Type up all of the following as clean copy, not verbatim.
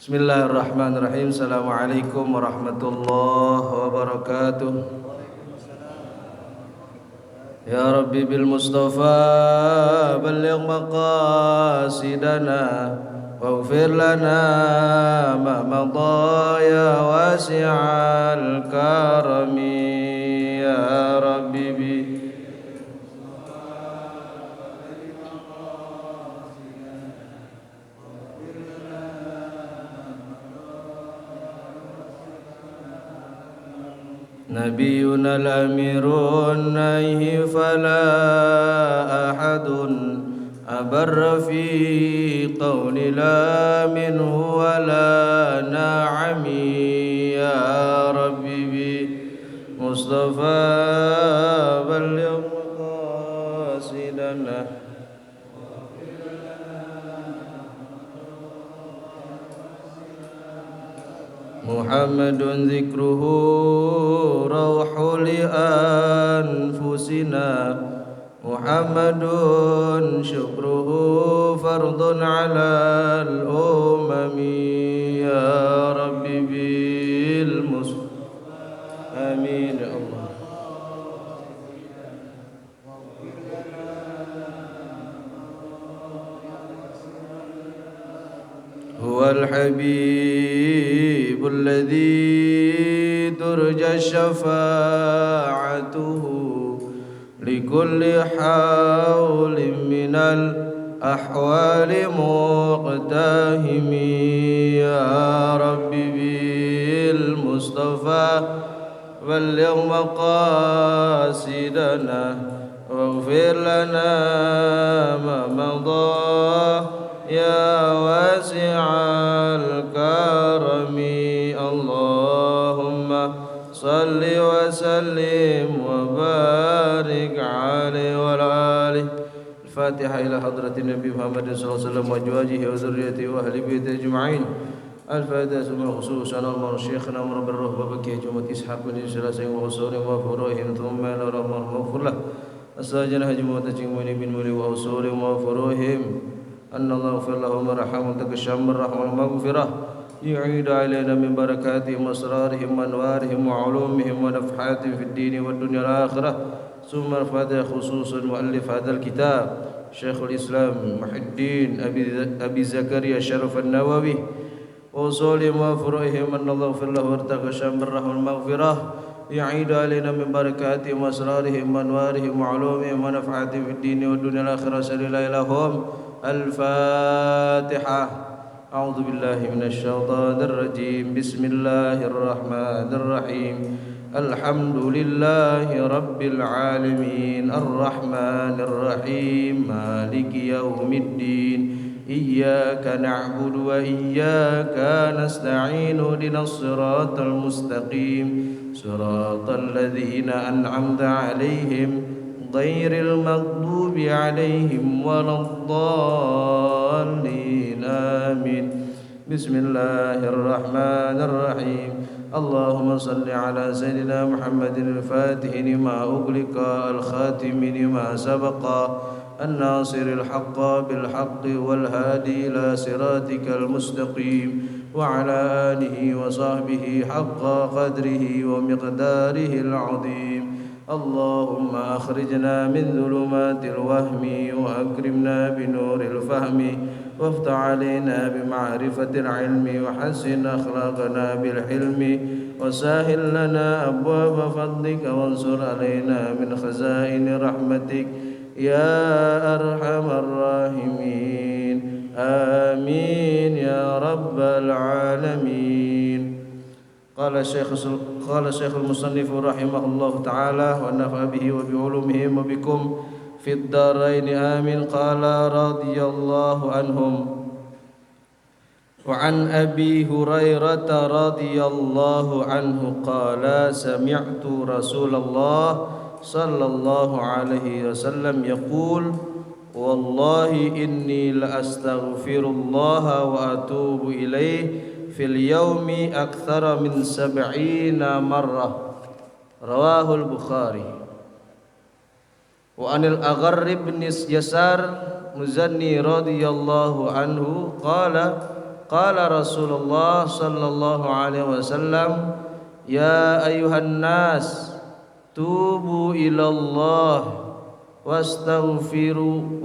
Bismillahirrahmanirrahim. Assalamualaikum warahmatullahi wabarakatuh. Ya Rabbi bil Mustafa balligh maqasidana waghfir lana ma madha ya wasi'al karami ya Rabbi bi نبينا الأمير النهي فلا أحد أبر في قول لا منه ولا نعم يا ربي بمصطفى بلغ مقاصدنا محمد ذكره روح لأنفسنا محمد شكره فرض على الأمم يا ربي بالمصطفى آمين يا الله هو الحبيب الذي ترجى شفاعته لكل حول من الأحوال مقتهم يا ربي بالمصطفى بلغ مقاصدنا واغفر لنا ما مضى يا واسع الكرم اللهم صل وسلم وبارك عليه وعلى آله. الفاتحة إلى حضرة النبي محمد صلى الله عليه وسلم وأزواجه وذريته وأهل بيته أجمعين. الفاتحة ثم خصوصا المر شيخنا مرب الروح وبكي جمعة إسحاق بن سلاسة وصور وفروهم ثم إلى رحمه مغفر له الساجن هجمة تجمعني بن مولي وصور وفروهم أن الله يغفر لهم ورحمهم تكشم الرحمة والمغفرة يعيد علينا من بركاتهم وأسرارهم وأنوارهم وعلومهم ونفحاتهم في الدين والدنيا والآخرة. ثم الفاتحة خصوصا مؤلف هذا الكتاب شيخ الإسلام محي الدين أبي زكريا شرف النووي وأصولهم وفروعهم أن الله يغفر له وتكشم الرحمة والمغفرة يعيد علينا من بركاتهم وأسرارهم وأنوارهم وعلومهم ونفحاتهم في الدين والدنيا والآخرة صلى الله عليهم. الفاتحة. أعوذ بالله من الشيطان الرجيم. بسم الله الرحمن الرحيم. الحمد لله رب العالمين الرحمن الرحيم مالك يوم الدين إياك نعبد وإياك نستعين اهدنا الصراط المستقيم صراط الذين أنعمت عليهم غير المغضوب عليهم ولا الضالين آمين. بسم الله الرحمن الرحيم. اللهم صل على سيدنا محمد الفاتح لما أغلق الخاتم لما سبق الناصر الحق بالحق والهادي إلى صراطك المستقيم وعلى آله وصحبه حق قدره ومقداره العظيم. اللهم أخرجنا من ظلمات الوهم وأكرمنا بنور الفهم وافتح علينا بمعرفة العلم وحسن أخلاقنا بالحلم وسهل لنا أبواب فضلك وانصر علينا من خزائن رحمتك يا أرحم الراحمين آمين يا رب العالمين. قال الشيخ المصنف رحمه الله تعالى ونفع به وبعلومهم وبكم في الدارين آمين. قال رضي الله عنهم وعن أبي هريرة رضي الله عنه قال سمعت رسول الله صلى الله عليه وسلم يقول والله إني لأستغفر الله وأتوب إليه في اليوم أكثر من 70 مرة. رواه البخاري. وعن الأغر بن يسار مزني رضي الله عنه قال Qala Rasulullah sallallahu alaihi wasallam, ya ayuhan nas tubu ilallah wastaghfiru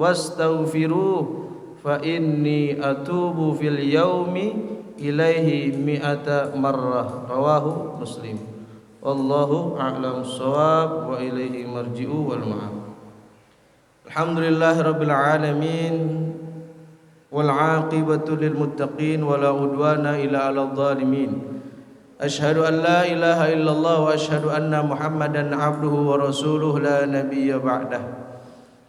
fa inni atubu fil yaumi ilaihi mi'ata marrah. Rawahu Muslim. Wallahu a'lam shawab wa ilaihi marji'u wal ma'ab. Alhamdulillahirabbil alamin wal 'aqibatu lil muttaqin wala udwana illa 'alal zalimin. Asyhadu an la ilaha illallah wa asyhadu anna Muhammadan 'abduhu wa rasuluhu la nabiyya ba'dah.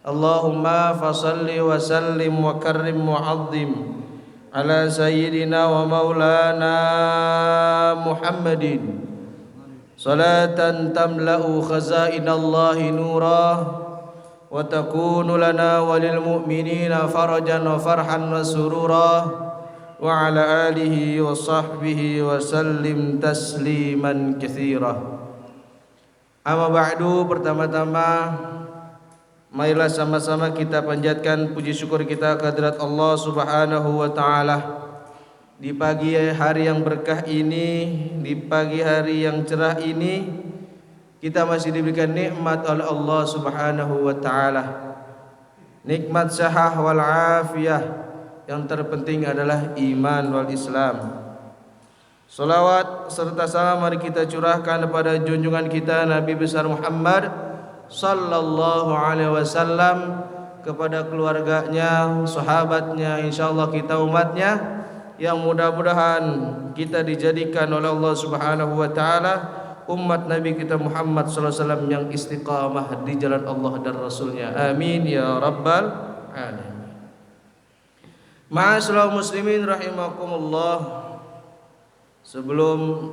Allahumma fasalli wa sallim wa karrim wa 'azzim ala sayyidina wa maulana Muhammadin salatan tamla'u khazainallahi nura wa takunu lana walil mu'minina farajan wa farhan wa surura wa ala alihi wa sahbihi wa sallim tasliman katsira. Amma ba'du, pertama-tama marilah sama-sama kita panjatkan puji syukur kita kehadirat Allah Subhanahu wa taala. Di pagi hari yang berkah ini, di pagi hari yang cerah ini, kita masih diberikan nikmat oleh Allah Subhanahu wa taala. Nikmat sihah wal afiyah, yang terpenting adalah iman wal Islam. Salawat serta salam mari kita curahkan kepada junjungan kita Nabi besar Muhammad sallallahu alaihi wasallam, kepada keluarganya, sahabatnya, insyaallah kita umatnya, yang mudah-mudahan kita dijadikan oleh Allah Subhanahu wa taala umat Nabi kita Muhammad sallallahu alaihi wasallam yang istiqamah di jalan Allah dan Rasulnya. Amin ya rabbal alamin. Ma'asyiral muslimin rahimakumullah. Sebelum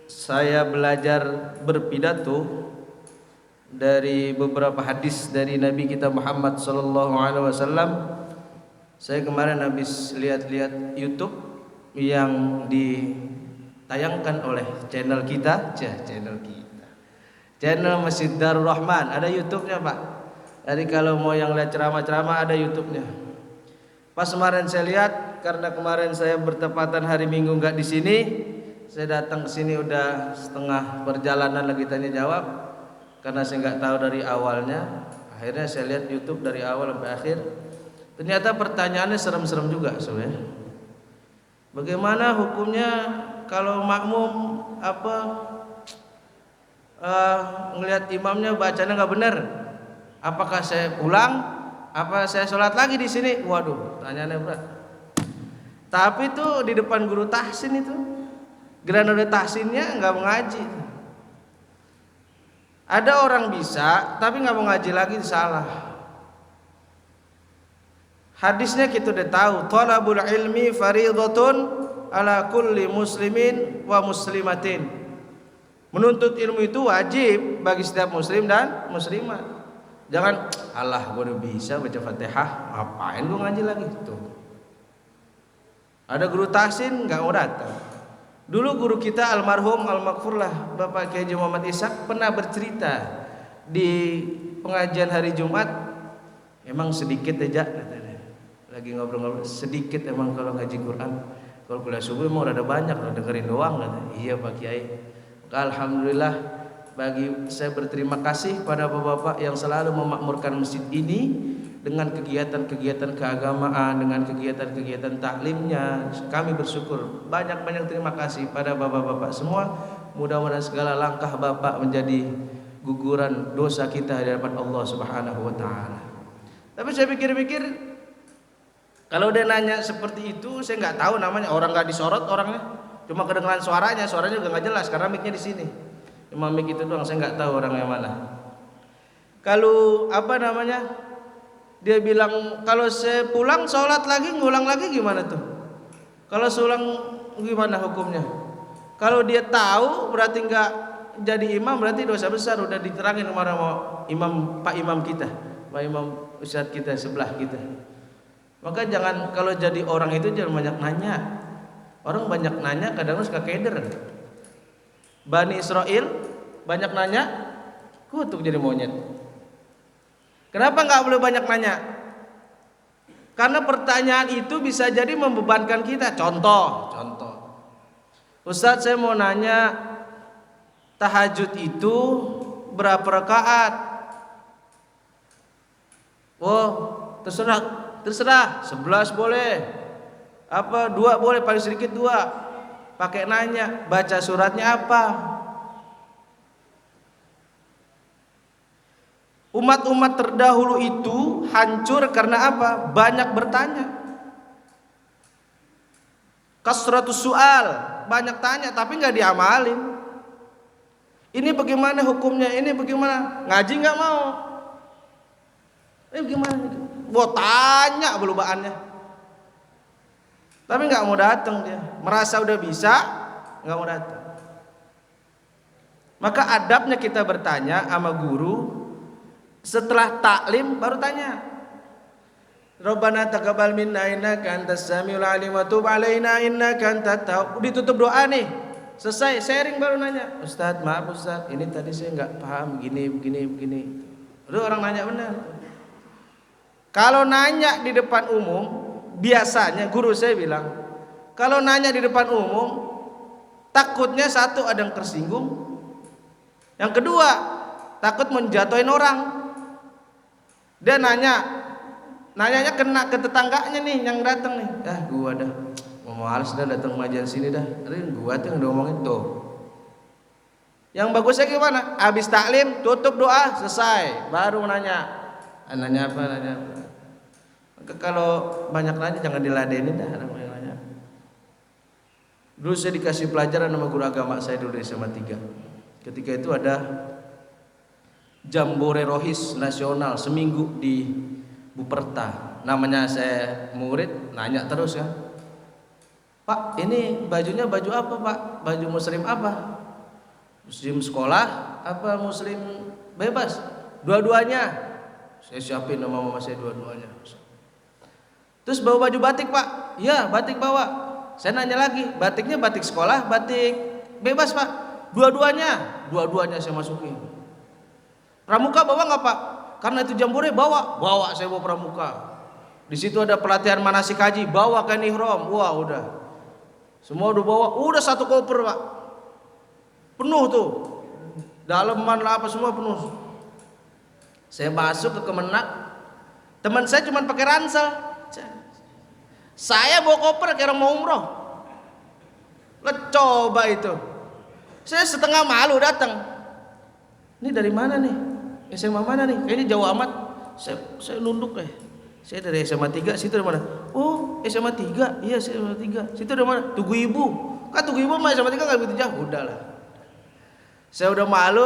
saya belajar berpidato dari beberapa hadis dari Nabi kita Muhammad sallallahu alaihi wasallam, saya kemarin habis lihat-lihat YouTube yang ditayangkan oleh channel kita, channel Masjid Darul Rahman. Ada YouTube-nya, Pak. Jadi kalau mau yang lihat ceramah-ceramah ada YouTube-nya. Pas kemarin saya lihat, karena kemarin saya bertepatan hari Minggu nggak di sini, saya datang ke sini udah setengah perjalanan lagi tanya jawab, karena saya nggak tahu dari awalnya. Akhirnya saya lihat YouTube dari awal sampai akhir. Ternyata pertanyaannya serem-serem juga sebenarnya. Bagaimana hukumnya kalau makmum ngelihat imamnya bacanya nggak benar? Apakah saya ulang? Apa saya sholat lagi di sini? Waduh, pertanyaannya berat. Tapi tuh di depan guru tahsin itu, granada tahsinnya nggak mengaji. Ada orang bisa, tapi nggak mau ngaji lagi, salah. Hadisnya kita udah tahu, talabul ilmi fariidhatun ala kulli muslimin wa muslimatin. Menuntut ilmu itu wajib bagi setiap muslim dan muslimat. Jangan, alah gue udah bisa baca Fatihah, ngapain gue ngaji lagi tuh. Ada guru tahsin nggak mau datang. Dulu guru kita almarhum almaghfurlah Bapak Kiai Muhammad Ishaq pernah bercerita di pengajian hari Jumat, emang sedikit aja katanya. Lagi ngobrol-ngobrol sedikit emang kalau ngaji Quran. Kalau kuliah subuh emang udah banyak, udah dengerin doang katanya. Iya Pak Kiai. Maka alhamdulillah bagi saya berterima kasih pada bapak-bapak yang selalu memakmurkan masjid ini dengan kegiatan-kegiatan keagamaan, dengan kegiatan-kegiatan taklimnya. Kami bersyukur, banyak-banyak terima kasih pada bapak-bapak semua. Mudah-mudahan segala langkah bapak menjadi guguran dosa kita di hadapan Allah Subhanahu wa taala. Tapi saya pikir-pikir, kalau dia nanya seperti itu, saya nggak tahu namanya, orang nggak disorot orangnya, cuma kedengaran suaranya juga nggak jelas karena mic-nya di sini. Cuma mic itu doang, saya nggak tahu orangnya mana. Kalau dia bilang kalau saya pulang sholat lagi, ngulang lagi gimana tuh? Kalau seulang gimana hukumnya? Kalau dia tahu berarti nggak jadi imam, berarti dosa besar. Udah diterangin kemarin sama Pak Imam kita, Pak Imam Ustadz kita sebelah kita. Maka jangan, kalau jadi orang itu jangan banyak nanya. Orang banyak nanya kadang suka keder. Bani Israel banyak nanya, kutuk jadi monyet. Kenapa nggak boleh banyak nanya? Karena pertanyaan itu bisa jadi membebankan kita. Contoh. Ustadz, saya mau nanya, tahajud itu berapa rakaat? Oh, terserah. 11 boleh. Apa 2 boleh, paling sedikit 2. Pakai nanya, baca suratnya apa? Umat-umat terdahulu itu hancur karena apa? Banyak bertanya. Kasratus soal, banyak tanya tapi nggak diamalin. Ini bagaimana hukumnya? Ini bagaimana? Ngaji nggak mau. Gimana? Mau tanya belubaannya. Tapi nggak mau datang dia. Merasa udah bisa, nggak mau datang. Maka adabnya kita bertanya sama guru. Setelah taklim baru tanya. Rabbana taqabbal minna innaka antas samiul alim wa tub alaina innaka antat tawwab. Ditutup doa nih. Selesai sharing baru nanya. Ustaz, maaf Ustaz, ini tadi saya enggak paham begini. Udah orang nanya benar. Kalau nanya di depan umum, biasanya guru saya bilang, kalau nanya di depan umum, takutnya satu ada yang tersinggung. Yang kedua, takut menjatuhin orang. Dia nanyanya kena ke tetangganya nih yang datang nih. Gua dah mau males dah datang pengajian sini dah. Gua tuh yang udah ngomongin tuh. Yang bagusnya gimana? Habis taklim tutup doa selesai, baru nanya. Nanya apa? Maka kalau banyak nanya jangan diladenin dah orang yang nanya. Dulu saya dikasih pelajaran sama guru agama saya dulu di SMA 3. Ketika itu ada Jambore Rohis nasional seminggu di Buperta. Namanya saya murid, nanya terus ya. Pak, ini bajunya baju apa Pak? Baju muslim apa? Muslim sekolah apa muslim bebas? Dua-duanya. Saya siapin nama mama saya dua-duanya. Terus bawa baju batik Pak? Ya, batik bawa. Saya nanya lagi, batiknya batik sekolah, batik bebas Pak? Dua-duanya saya masukin. Pramuka bawa nggak Pak? Karena itu jambore bawa saya bawa pramuka. Di situ ada pelatihan manasik haji, bawa kain ihram. Wah udah, semua udah bawa, udah 1 koper Pak, penuh tuh, daleman lah apa semua penuh. Saya masuk ke Kemenak, teman saya cuma pakai ransel, saya bawa koper kayak orang mau umroh. Coba itu, saya setengah malu datang. Ini dari mana nih? SMA mana nih? Kayaknya jauh amat. Saya nunduk Saya dari SMA 3, situ dari mana? Oh, SMA 3. Iya, SMA 3. Situ dari mana? Tugu Ibu. Kan Tugu Ibu sama SMA 3 enggak begitu jauh. Udahlah. Saya udah malu,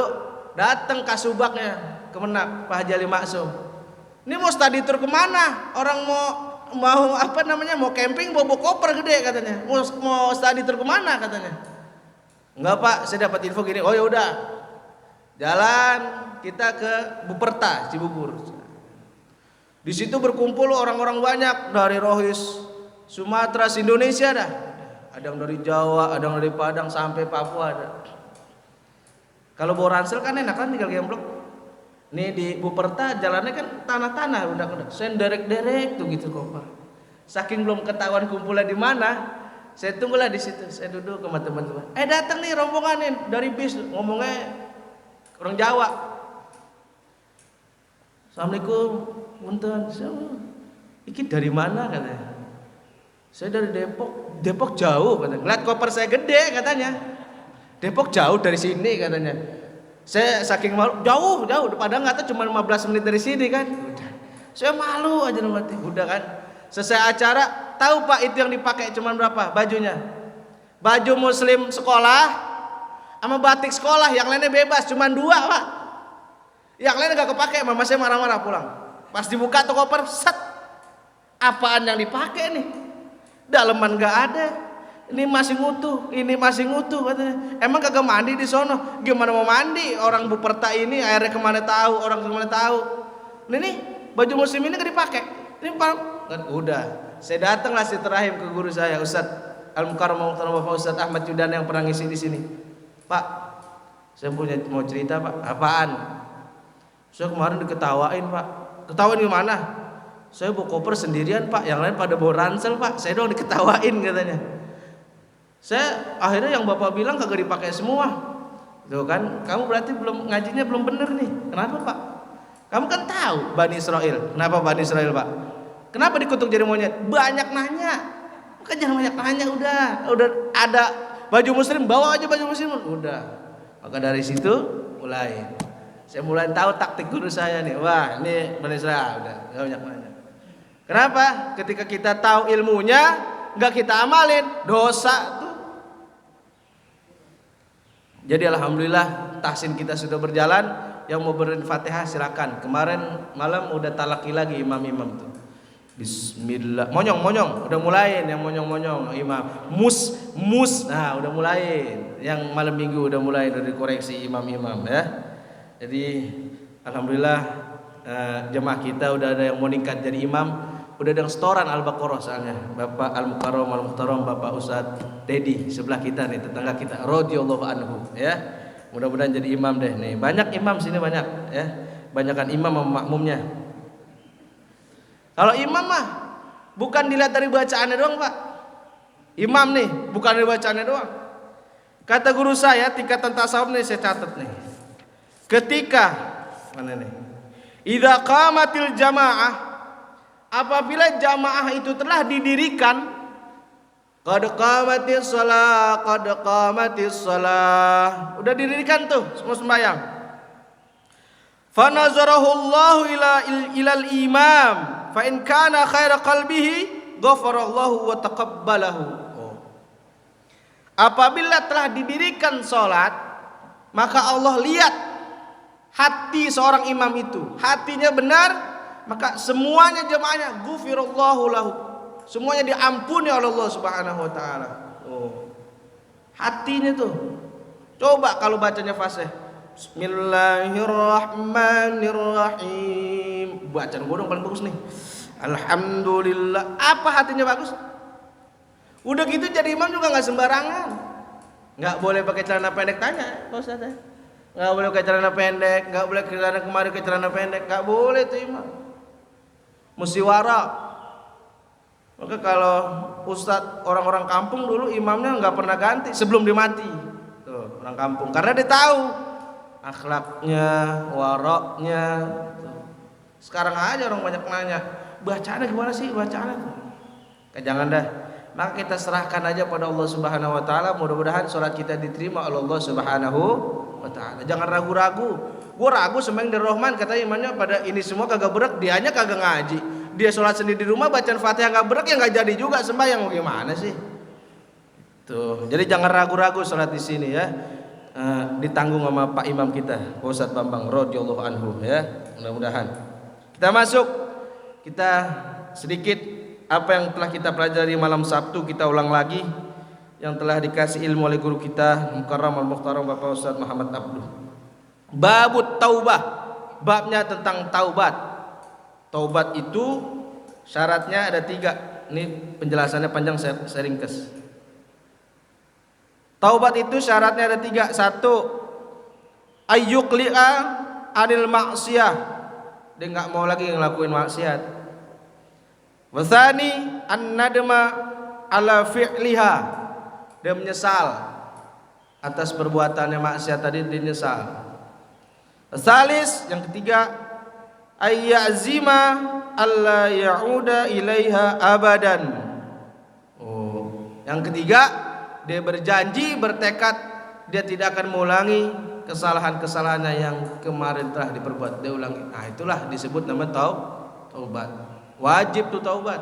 datang kasubaknya Kemenak, Pak Haji Ali Maksum. Ini mau study tour kemana? Orang mau apa namanya? Mau camping bawa koper gede katanya. Mau study tour kemana katanya? Enggak Pak, saya dapat info gini. Oh ya udah. Jalan kita ke Buperta, Cibubur. Di situ berkumpul orang-orang banyak dari Rohis, Sumatera, Indonesia dah. Ada yang dari Jawa, ada yang dari Padang sampai Papua ada. Kalau bawa ransel kan enak kan tinggal gemblok. Nih di Buperta jalannya kan tanah-tanah udah. Saya derek tuh gitu koper. Saking belum ketahuan kumpulnya di mana, saya tunggulah di situ. Saya duduk sama teman-teman. Datang nih rombongan nih dari bis, ngomongnya orang Jawa. Assalamualaikum, punten. Iki dari mana katanya? Saya dari Depok. Depok jauh katanya. Lihat koper saya gede katanya. Depok jauh dari sini katanya. Saya saking malu, jauh, padahal nggak tahu cuma 15 menit dari sini kan. Udah. Saya malu aja nanti. Udah kan. Selesai acara, tahu Pak itu yang dipakai cuma berapa bajunya? Baju muslim sekolah sama batik sekolah, yang lainnya bebas, cuma 2 Pak. Yang lainnya gak kepake, mama saya marah-marah pulang. Pas dibuka tuh koper, set, apaan yang dipakai nih? Daleman gak ada, ini masih ngutuh katanya. Emang kagak mandi di sono? Gimana mau mandi? Orang Buperta ini airnya kemana tahu, orang kemana tahu. Nih baju muslim ini gak dipakai. Ini kan udah, saya datang lah silaturahim ke guru saya, Ustadz Al-Mukarram Bapak Ustadz Ahmad Yudan yang pernah ngisi di sini. Pak, saya mau cerita Pak. Apaan? Saya kemarin diketawain Pak. Ketawain gimana? Saya bawa koper sendirian Pak, yang lain pada bawa ransel Pak, saya doang diketawain katanya. Saya akhirnya yang Bapak bilang kagak dipakai semua. Tuh kan, kamu berarti belum ngajinya belum bener nih. Kenapa Pak? Kamu kan tahu Bani Israel. Kenapa Bani Israel Pak? Kenapa dikutuk jadi monyet? Banyak nanya. Kan jangan banyak nanya, udah ada baju muslim, bawa aja baju muslim, udah. Maka dari situ mulai saya mulai tahu taktik guru saya nih. Wah, ini Bani Israel, udah enggak banyak nanya. Kenapa? Ketika kita tahu ilmunya, enggak kita amalin, dosa tuh. Jadi alhamdulillah tahsin kita sudah berjalan. Yang mau berin Fatihah silakan. Kemarin malam udah talaki lagi imam-imam tuh. Bismillah. Monyong, udah mulai yang monyong imam. Mus. Nah, udah mulai. Yang malam minggu udah mulai dari koreksi imam-imam ya. Jadi alhamdulillah jemaah kita udah ada yang mau ningkat jadi imam. Udah ada yang setoran Al-Baqarah soalnya. Bapak Al-Mukarram Al-Muhtaram, Bapak Ustadz Dedi sebelah kita nih, tetangga kita, radhiyallahu anhu ya. Mudah-mudahan jadi imam deh nih. Banyak imam sini banyak ya. Banyakan imam sama makmumnya. Kalau imam mah bukan dilihat dari bacaannya doang, Pak. Imam nih bukan dari bacaannya doang. Kata guru saya tingkatan tasawuf nih saya catat nih. Ketika mana nih? Idza qamatil jamaah, apabila jamaah itu telah didirikan, qad qamatis shalah, udah didirikan tuh semua sembahyang. Fa nazarahu Allah ilal imam, fa in kana khaira qalbihi ghafarallahu wa taqabbalahu. Apabila telah didirikan salat, maka Allah lihat hati seorang imam itu, hatinya benar, maka semuanya jemaahnya ghufirallahu lahu, semuanya diampuni oleh Allah Subhanahu wa taala. Hatinya tuh. Coba kalau bacanya fasih. Bismillahirrahmanirrahim. Bacaan gue dong paling bagus nih. Alhamdulillah. Apa hatinya bagus? Udah gitu jadi imam juga enggak sembarangan. Enggak boleh pakai celana pendek, tanya Pak Ustaz. Enggak boleh pakai celana pendek, enggak boleh celana kemari ke celana pendek, enggak boleh tuh imam. Mesti wara. Maka kalau ustadz orang-orang kampung dulu imamnya nggak pernah ganti sebelum dia mati. Tuh, orang kampung karena dia tahu akhlaknya, waraknya. Sekarang aja orang banyak nanya, bacaannya gimana sih bacaannya? Jangan dah. Maka kita serahkan aja pada Allah Subhanahu wa taala, mudah-mudahan salat kita diterima oleh Allah Subhanahu wa taala. Jangan ragu-ragu. Gua ragu sembahyang dari Rahman, kata imannya pada ini semua kagak berak, dianya kagak ngaji. Dia sholat sendiri di rumah bacaan Fatihah nggak berak, ya nggak jadi juga sembahyang. Gimana sih? Tuh, jadi jangan ragu-ragu sholat di sini ya. Ditanggung sama Pak Imam kita, Pak Ustadz Bambang radhiyallahu anhu ya. Mudah-mudahan kita masuk, kita sedikit apa yang telah kita pelajari malam Sabtu kita ulang lagi, yang telah dikasih ilmu oleh guru kita Mukarram Al-Muhtaram Bapak Ustadz Muhammad Abduh. Babut taubah, babnya tentang taubat. Taubat itu syaratnya ada 3. Ini penjelasannya panjang, saya ringkas. Taubat itu syaratnya ada 3. 1, ayyuqli'a anil ma'siyah, dia nggak mau lagi ngelakuin maksiat. Wasani an-nadma ala fi'liha, dia menyesal atas perbuatannya maksiat tadi, dia menyesal. Salis, yang ketiga, ayyazima alla ya'uda ilaiha abadan. Yang ketiga, dia berjanji, bertekad dia tidak akan mengulangi kesalahan-kesalahannya yang kemarin telah diperbuat, dia ulangi. Nah, itulah disebut nama taubat. Wajib tuh taubat.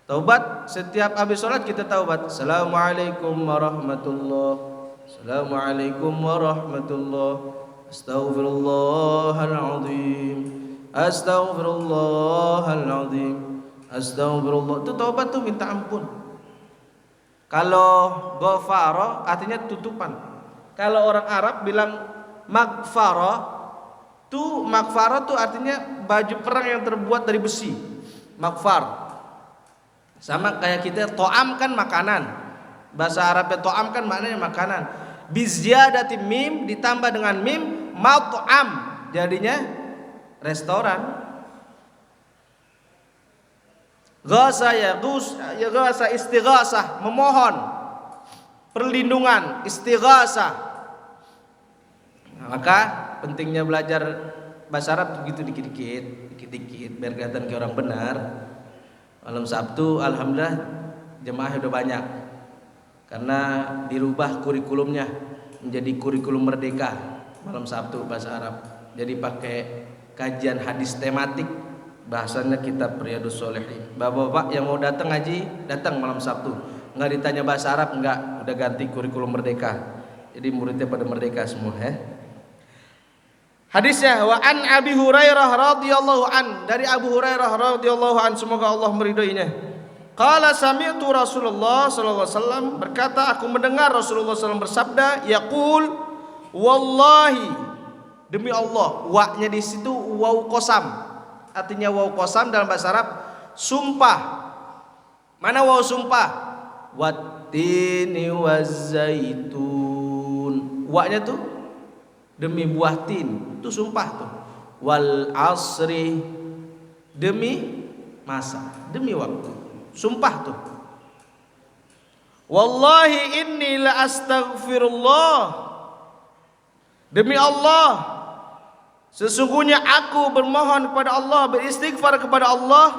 Taubat setiap habis sholat kita taubat. Assalamualaikum warahmatullahi wabarakatuh. Assalamualaikum warahmatullahi wabarakatuh. Astaghfirullahaladzim, astaghfirullahaladzim, astagfirullah. Itu taubat tuh minta ampun. Kalau ghafara artinya tutupan. Kalau orang Arab bilang maghfara tuh artinya baju perang yang terbuat dari besi. Maghfar. Sama kayak kita to'am kan makanan. Bahasa Arabnya to'am kan maknanya makanan. Bizyadati mim ditambah dengan mim, mat'am jadinya restoran. Ghasa ya gus ya ghasa istighasah, memohon perlindungan, istighasah. Maka pentingnya belajar bahasa Arab begitu dikit-dikit biar kelihatan kayak orang benar. Malam Sabtu alhamdulillah jemaah udah banyak. Karena dirubah kurikulumnya menjadi kurikulum merdeka malam Sabtu bahasa Arab. Jadi pakai kajian hadis tematik, bahasanya kitab Riyadhus Shalihin. Bapak-bapak yang mau datang ngaji, datang malam Sabtu. Enggak ditanya bahasa Arab, enggak, udah ganti kurikulum merdeka. Jadi muridnya pada merdeka semua, ya. Hadisnya wa an Abi Hurairah radhiyallahu an, dari Abu Hurairah radhiyallahu an, semoga Allah meridhoinya. Qala sami'tu Rasulullah sallallahu alaihi wasallam, berkata aku mendengar Rasulullah sallallahu alaihi wasallam bersabda, yaqul wallahi, demi Allah. Wa-nya di situ waw qasam. Artinya waw qasam dalam bahasa Arab sumpah. Mana waw sumpah? Wattini wazzaitun. Wa-nya tuh demi buah tin, itu sumpah tuh. Wal asri, demi masa, demi waktu. Sumpah tuh. Wallahi inni la astaghfirullah, demi Allah sesungguhnya aku bermohon kepada Allah, beristighfar kepada Allah,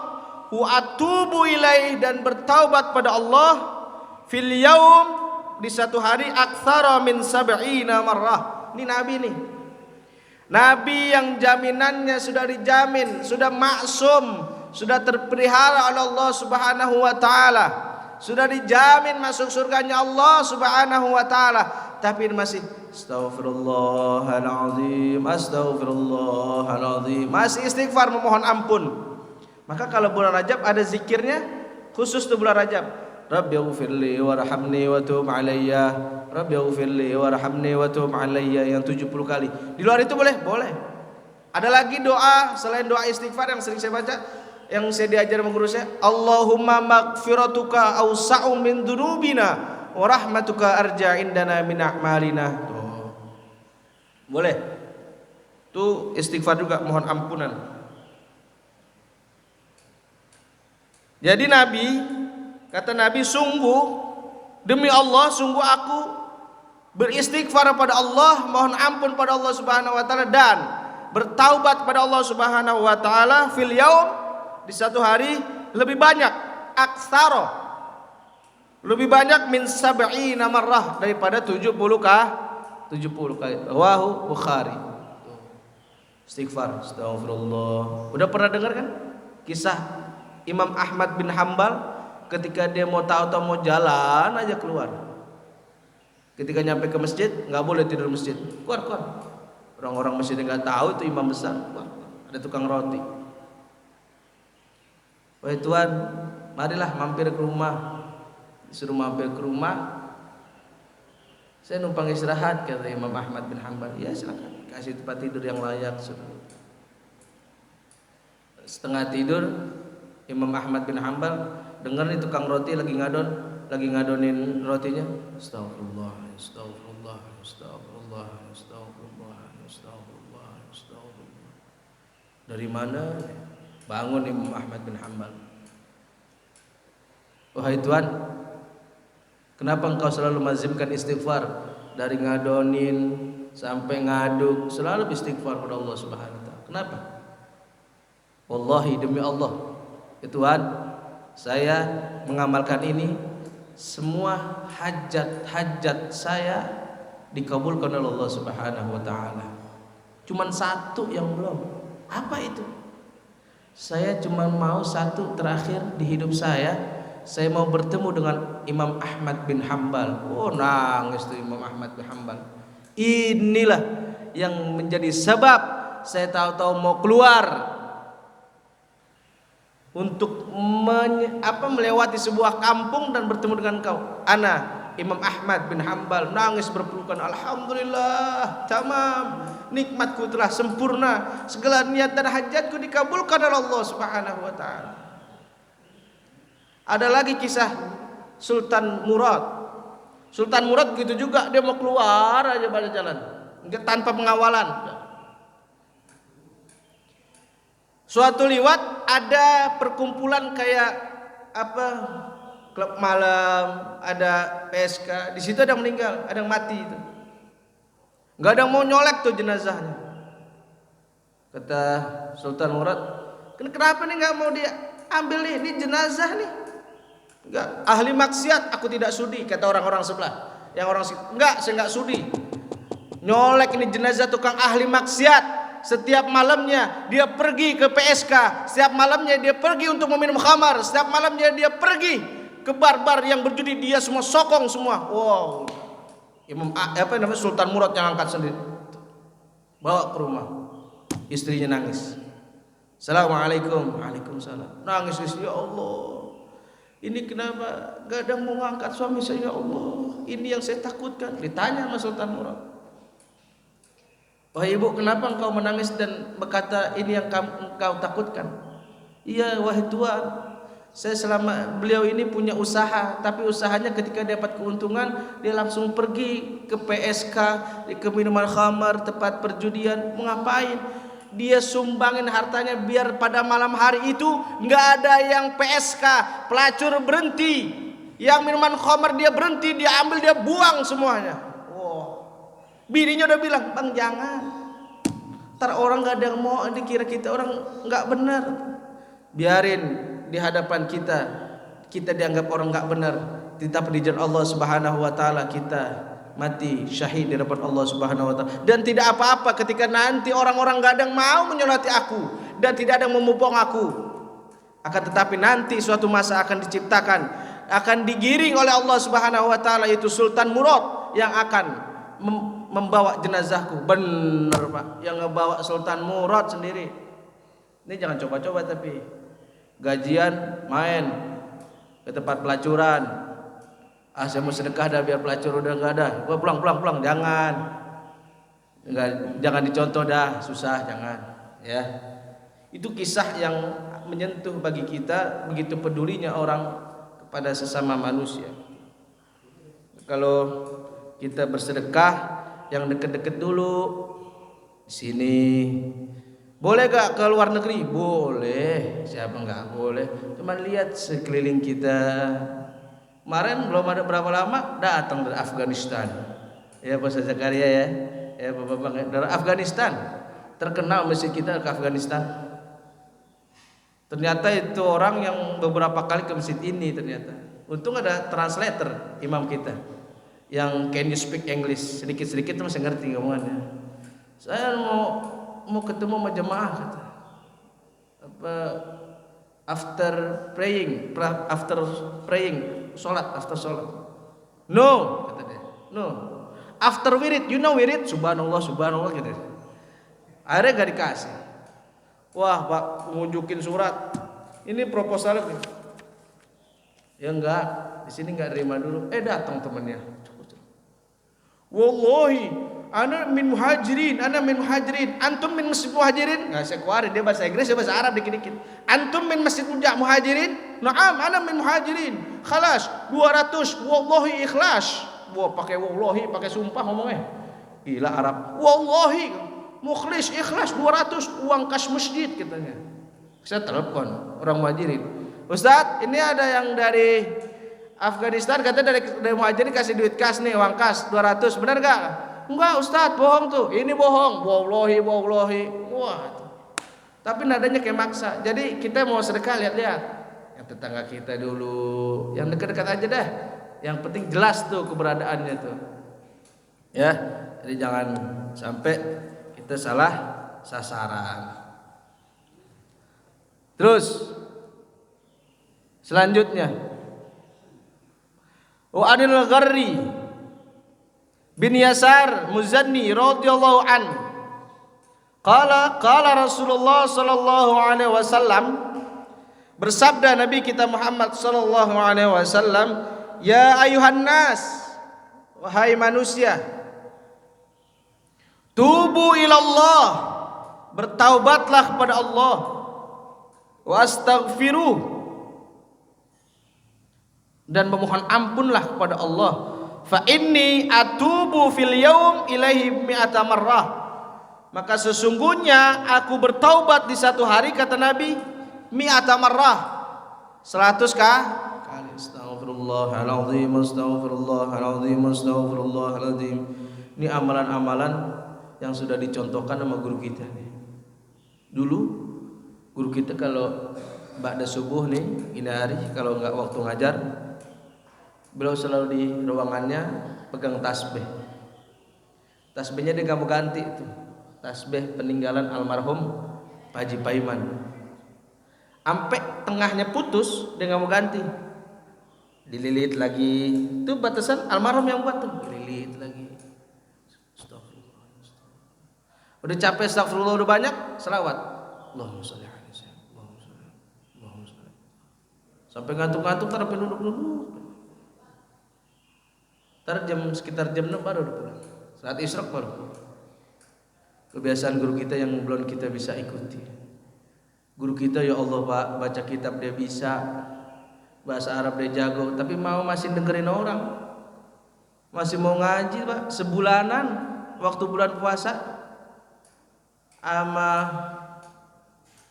wa atubu ilaih, dan bertaubat pada Allah, fil yaum, di satu hari, aktsara min sab'ina marrah. Ini Nabi nih, Nabi yang jaminannya sudah dijamin, sudah maksum, sudah terpelihara oleh Allah Subhanahu wa taala, sudah dijamin masuk surganya Allah Subhanahu wa taala, tapi masih astaghfirullahalazim, astaghfirullahalazim, masih istighfar, memohon ampun. Maka kalau bulan Rajab ada zikirnya khusus tuh bulan Rajab. Rabbighfirli warhamni wa tub alayya, Rabbighfirli warhamni wa tub alayya, yang 70 kali. Di luar itu boleh? Boleh. Ada lagi doa selain doa istighfar yang sering saya baca, yang saya diajar sama guru saya, Allahumma maghfiratuka awsa'u min dzunubina wa rahmatuka arja indana min a'malina. Tuh. Boleh. Itu istighfar juga, mohon ampunan. Jadi Nabi, kata Nabi, sungguh demi Allah, sungguh aku beristighfar pada Allah, mohon ampun pada Allah Subhanahu wa taala, dan bertaubat pada Allah Subhanahu wa taala fil yaum, di satu hari, lebih banyak, aktsara, lebih banyak min sab'ina marrah, daripada 70 kali. Rawahu Bukhari. Istighfar, astagfirullah. Udah pernah dengar kan kisah Imam Ahmad bin Hambal ketika dia mau tahu-tahu mau jalan aja keluar. Ketika nyampe ke masjid, nggak boleh tidur masjid. Keluar. Orang-orang masjid nggak tahu itu imam besar. Wah, ada tukang roti. Wahai Tuhan, marilah mampir ke rumah. Disuruh mampir ke rumah. Saya numpang istirahat, kata Imam Ahmad bin Hambal. Ya silakan, kasih tempat tidur yang layak. Setengah tidur, Imam Ahmad bin Hambal dengar nih tukang roti lagi ngadonin rotinya. Astagfirullah, astagfirullah, astagfirullah, astagfirullah, astagfirullah, astagfirullah. Dari mana? Bangun Imam Ahmad bin Hambal. Wahai Tuhan, kenapa engkau selalu mazimkan istighfar? Dari ngadonin sampai ngaduk, selalu istighfar pada Allah Subhanahu wa taala. Kenapa? Wallahi, demi Allah, ya Tuhan, saya mengamalkan ini, semua hajat saya dikabulkan oleh Allah Subhanahu wa taala. Cuman satu yang belum. Apa itu? Saya cuma mau satu terakhir di hidup saya mau bertemu dengan Imam Ahmad bin Hambal. Oh, nangis tuh Imam Ahmad bin Hambal. Inilah yang menjadi sebab saya tahu-tahu mau keluar untuk melewati sebuah kampung dan bertemu dengan kau. Ana Imam Ahmad bin Hambal nangis berpelukan. Alhamdulillah, tamam, nikmatku telah sempurna, segala niat dan hajatku dikabulkan oleh Allah Subhanahu wa taala. Ada lagi kisah Sultan Murad. Sultan Murad gitu juga, dia mau keluar aja pada jalan tanpa pengawalan. Suatu liwat ada perkumpulan kayak apa klub malam, ada PSK, di situ ada yang meninggal, ada yang mati itu. Enggak ada yang mau nyolek tuh jenazahnya. Kata Sultan Murad, kenapa nih enggak mau dia ambil nih, ini jenazah nih. Enggak, ahli maksiat, aku tidak sudi, kata orang-orang sebelah. Yang orang enggak, saya enggak sudi. Nyolek ini jenazah tukang ahli maksiat. Setiap malamnya dia pergi ke PSK, setiap malamnya dia pergi untuk meminum khamar, setiap malamnya dia pergi ke bar-bar yang berjudi, dia semua sokong semua. Wow. Sultan Murad yang angkat sendiri. Bawa ke rumah. Istrinya nangis. Assalamualaikum. Waalaikumsalam. Nangis istri, ya Allah. Ini kenapa gak ada mau ngangkat suami saya, ya Allah. Ini yang saya takutkan. Ditanya sama Sultan Murad. Wahai ibu, kenapa engkau menangis dan berkata ini yang engkau takutkan? Iya, wahai Tuan, saya selama beliau ini punya usaha, tapi usahanya ketika dapat keuntungan dia langsung pergi ke PSK, ke minuman khamar, tempat perjudian. Mau ngapain? Dia sumbangin hartanya biar pada malam hari itu nggak ada yang PSK, pelacur berhenti, yang minuman khamar dia berhenti, dia ambil, dia buang semuanya. Bininya udah bilang, bang jangan, ntar orang gak ada yang mau, dikira kita orang gak benar. Biarin di hadapan kita dianggap orang gak benar, tapi di jalan Allah Subhanahu Wa Taala kita mati syahid di hadapan Allah Subhanahu Wa Taala. Dan tidak apa-apa ketika nanti orang-orang gak ada yang mau menyolati aku dan tidak ada yang memupung aku. Akan tetapi nanti suatu masa akan diciptakan, akan digiring oleh Allah Subhanahu Wa Taala, itu Sultan Murad yang akan membawa jenazahku. Bener Pak, yang ngebawa Sultan Murad sendiri. Ini jangan coba-coba, tapi gajian main ke tempat pelacuran. Saya mau sedekah dah biar pelacur udah nggak ada. Gua pulang, jangan. Jangan dicontoh dah, susah, jangan. Ya, itu kisah yang menyentuh bagi kita, begitu pedulinya orang kepada sesama manusia. Kalau kita bersedekah, yang deket-deket dulu di sini. Boleh gak ke luar negeri? Boleh. Siapa nggak boleh? Cuman lihat sekeliling kita. Kemarin belum ada berapa lama datang dari Afghanistan. Ya Pak Zakaria ya. Ya Bapak dari Afghanistan. Terkenal masjid kita ke Afghanistan. Ternyata itu orang yang beberapa kali ke masjid ini ternyata. Untung ada translator imam kita. Yang can you speak English, sedikit-sedikit masih ngerti ngomongannya. Saya mau ketemu sama jemaah, kata. After praying, after sholat. No, kata dia. No. After wirid, you know wirid? Subhanallah gitu. Akhirnya gak dikasih. Wah, Pak, ngunjukin surat. Ini proposalnya. Ya enggak, di sini enggak terima dulu. Datang temannya. Wallahi, ana min muhajirin, antum min masjid muhajirin. Nggak saya keluarin, dia bahasa Inggris, dia bahasa Arab dikit-dikit. Antum min masjid muhajirin? Na'am, ana min muhajirin. Khalas, 200, wallahi ikhlas. Wah, pakai wallahi, pakai sumpah ngomongnya. Gila Arab. Wallahi, mukhlis, ikhlas 200, uang kas masjid katanya. Saya telepon orang muhajirin. Ustaz, ini ada yang dari Afghanistan, katanya dari muhajirin kasih duit kas nih, uang kas 200, benar gak? Enggak Ustaz, bohong tuh, ini bohong. Wallahi. Wah, tapi nadanya kayak maksa. Jadi kita mau sedekah, lihat-lihat yang tetangga kita dulu, yang dekat-dekat aja dah. Yang penting jelas tuh keberadaannya tuh. Ya, jadi jangan sampai kita salah sasaran. Terus selanjutnya, wa anil Gharri bin Yasar Muzanni radhiyallahu an qala Rasulullah sallallahu alaihi wasallam, bersabda Nabi kita Muhammad sallallahu alaihi wasallam, ya ayuhan nas, wahai manusia, tubu ilallah, bertaubatlah kepada Allah, wastaghfiruh, dan memohon ampunlah kepada Allah. Fa inni atubu fil yaum ilaihi mi'ata marrah, maka sesungguhnya aku bertaubat di satu hari, kata Nabi, mi'ata marrah, 100 kali. Astaghfirullahaladzim, astaghfirullahaladzim, astaghfirullahaladzim. Ini amalan-amalan yang sudah dicontohkan sama guru kita nih. Dulu guru kita kalau ba'da subuh nih, ini hari kalau nggak waktu ngajar, beliau selalu di ruangannya pegang tasbih. Tasbihnya dia nggak mau ganti itu. Tasbih peninggalan almarhum Pak Haji Paiman. Sampai tengahnya putus dia nggak mau ganti. Dililit lagi. Itu batasan almarhum yang buat tuh. Dililit lagi. Astagfirullah. Udah capek astagfirullah udah banyak, selawat. Allahumma sholli alaihi wasallam. Allahumma sholli. Sampai ngantuk-ngantuk tapi duduk-duduk. Ntar sekitar jam 6 baru udah pulang. Saat isyraq baru. Kebiasaan guru kita yang belum kita bisa ikuti. Guru kita ya Allah Pak, baca kitab dia bisa, bahasa Arab dia jago, tapi masih dengerin orang, masih mau ngaji Pak. Sebulanan waktu bulan puasa sama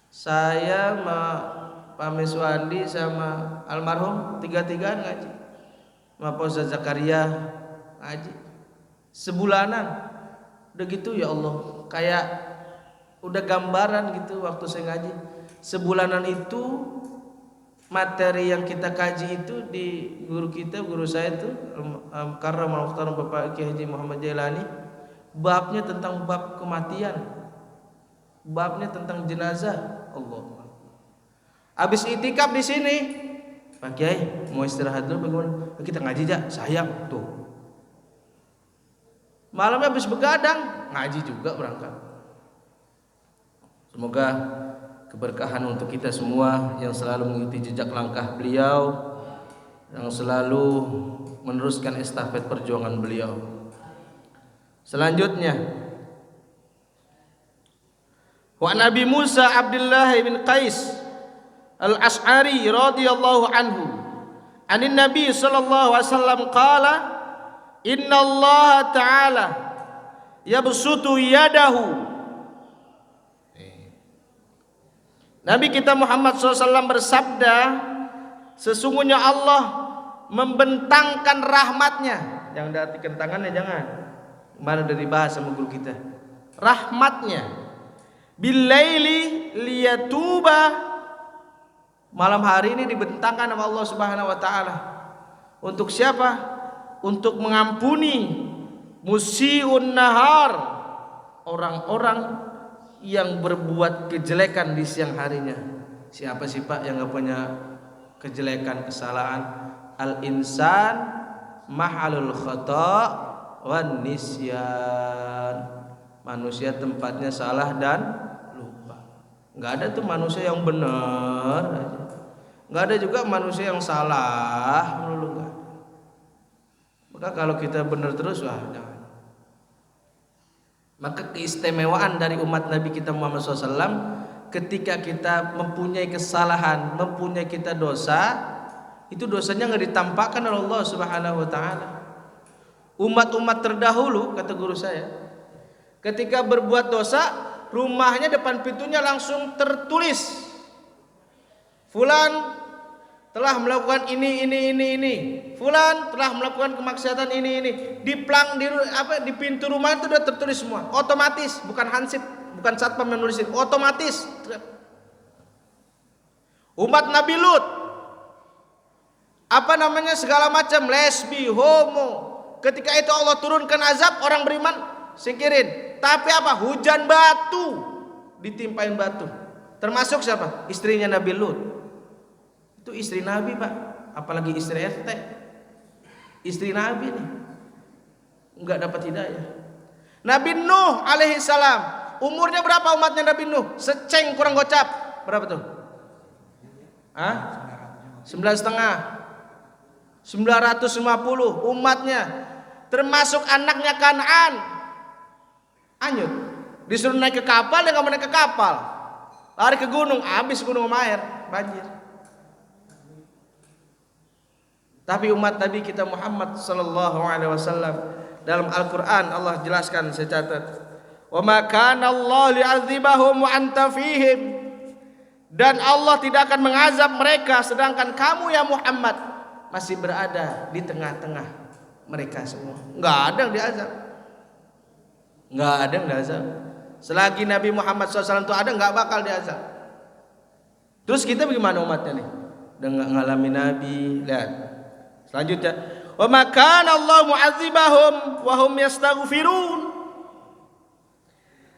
saya sama Pak Meswandi sama almarhum tiga-tigaan ngaji, sama Pak Ustaz Zakaria ngaji sebulanan. Udah gitu ya Allah, kayak udah gambaran gitu waktu saya ngaji. Sebulanan itu materi yang kita kaji itu di guru kita, guru saya itu Karramal Mukhtar Bapak Kiai Haji Muhammad Jailani, babnya tentang bab kematian, babnya tentang jenazah. Allah. Habis itikaf di sini, Pak Kiai mau istirahat dulu bagaimana? Kita ngaji aja, sayang tuh. Malamnya habis begadang, ngaji juga berangkat. Semoga keberkahan untuk kita semua yang selalu mengikuti jejak langkah beliau, yang selalu meneruskan estafet perjuangan beliau. Selanjutnya, wa Nabi Musa Abdullah bin Qais Al-Ash'ari radhiyallahu anhu, anin Nabi sallallahu alaihi wasallam qala, inna Allah ta'ala yabsutu yadahu. Nabi kita Muhammad SAW bersabda, sesungguhnya Allah membentangkan rahmatnya. Yang diartikan tangannya jangan. Kemarin dari bahas sama guru kita. Rahmatnya. Billaili liyatuba. Malam hari ini dibentangkan sama Allah Subhanahu wa taala. Untuk siapa? Untuk mengampuni musii'un nahar, orang-orang yang berbuat kejelekan di siang harinya. Siapa sih Pak yang gak punya kejelekan, kesalahan? Al-insan mahalul khata' wan nisyan. Manusia tempatnya salah dan lupa. Gak ada tuh manusia yang benar aja. Gak ada juga manusia yang salah melulu, gak ada. Maka kalau kita benar terus, wah jangan. Maka keistimewaan dari umat Nabi kita Muhammad SAW, ketika kita mempunyai kesalahan, mempunyai kita dosa, itu dosanya nggak ditampakkan oleh Allah Subhanahu Wa Taala. Umat-umat terdahulu, kata guru saya, ketika berbuat dosa, rumahnya depan pintunya langsung tertulis, Fulan telah melakukan ini. Fulan telah melakukan kemaksiatan ini. Di pintu rumah itu sudah tertulis semua. Otomatis, bukan hansip, bukan satpam yang nulisin, otomatis. Umat Nabi Lut, segala macam lesbi, homo. Ketika itu Allah turunkan azab, orang beriman singkirin. Tapi hujan batu, ditimpain batu. Termasuk siapa? Istrinya Nabi Lut. Itu istri Nabi Pak, apalagi istri RT. Istri Nabi nih enggak dapat hidayah. Nabi Nuh alaihi salam, umurnya berapa umatnya Nabi Nuh? Seceng kurang gocap. Berapa tuh? 9,5. 950 umatnya, termasuk anaknya Kan'an. Anyut. Disuruh naik ke kapal, dia enggak mau naik ke kapal. Lari ke gunung, habis gunung sama air, banjir. Tapi umat Nabi kita Muhammad sallallahu alaihi wasallam, dalam Al-Qur'an Allah jelaskan, saya catat, "Wa ma kana Allah li'adzibahum wa anta fihim." Dan Allah tidak akan mengazab mereka, sedangkan kamu ya Muhammad masih berada di tengah-tengah mereka semua. Enggak ada yang diazab. Enggak ada yang diazab. Selagi Nabi Muhammad SAW itu ada, enggak bakal diazab. Terus kita bagaimana umatnya nih? Udah enggak ngalami Nabi. Lihat. Selanjutnya, wa ma kana Allah mu'adzibahum wa hum yastaghfirun.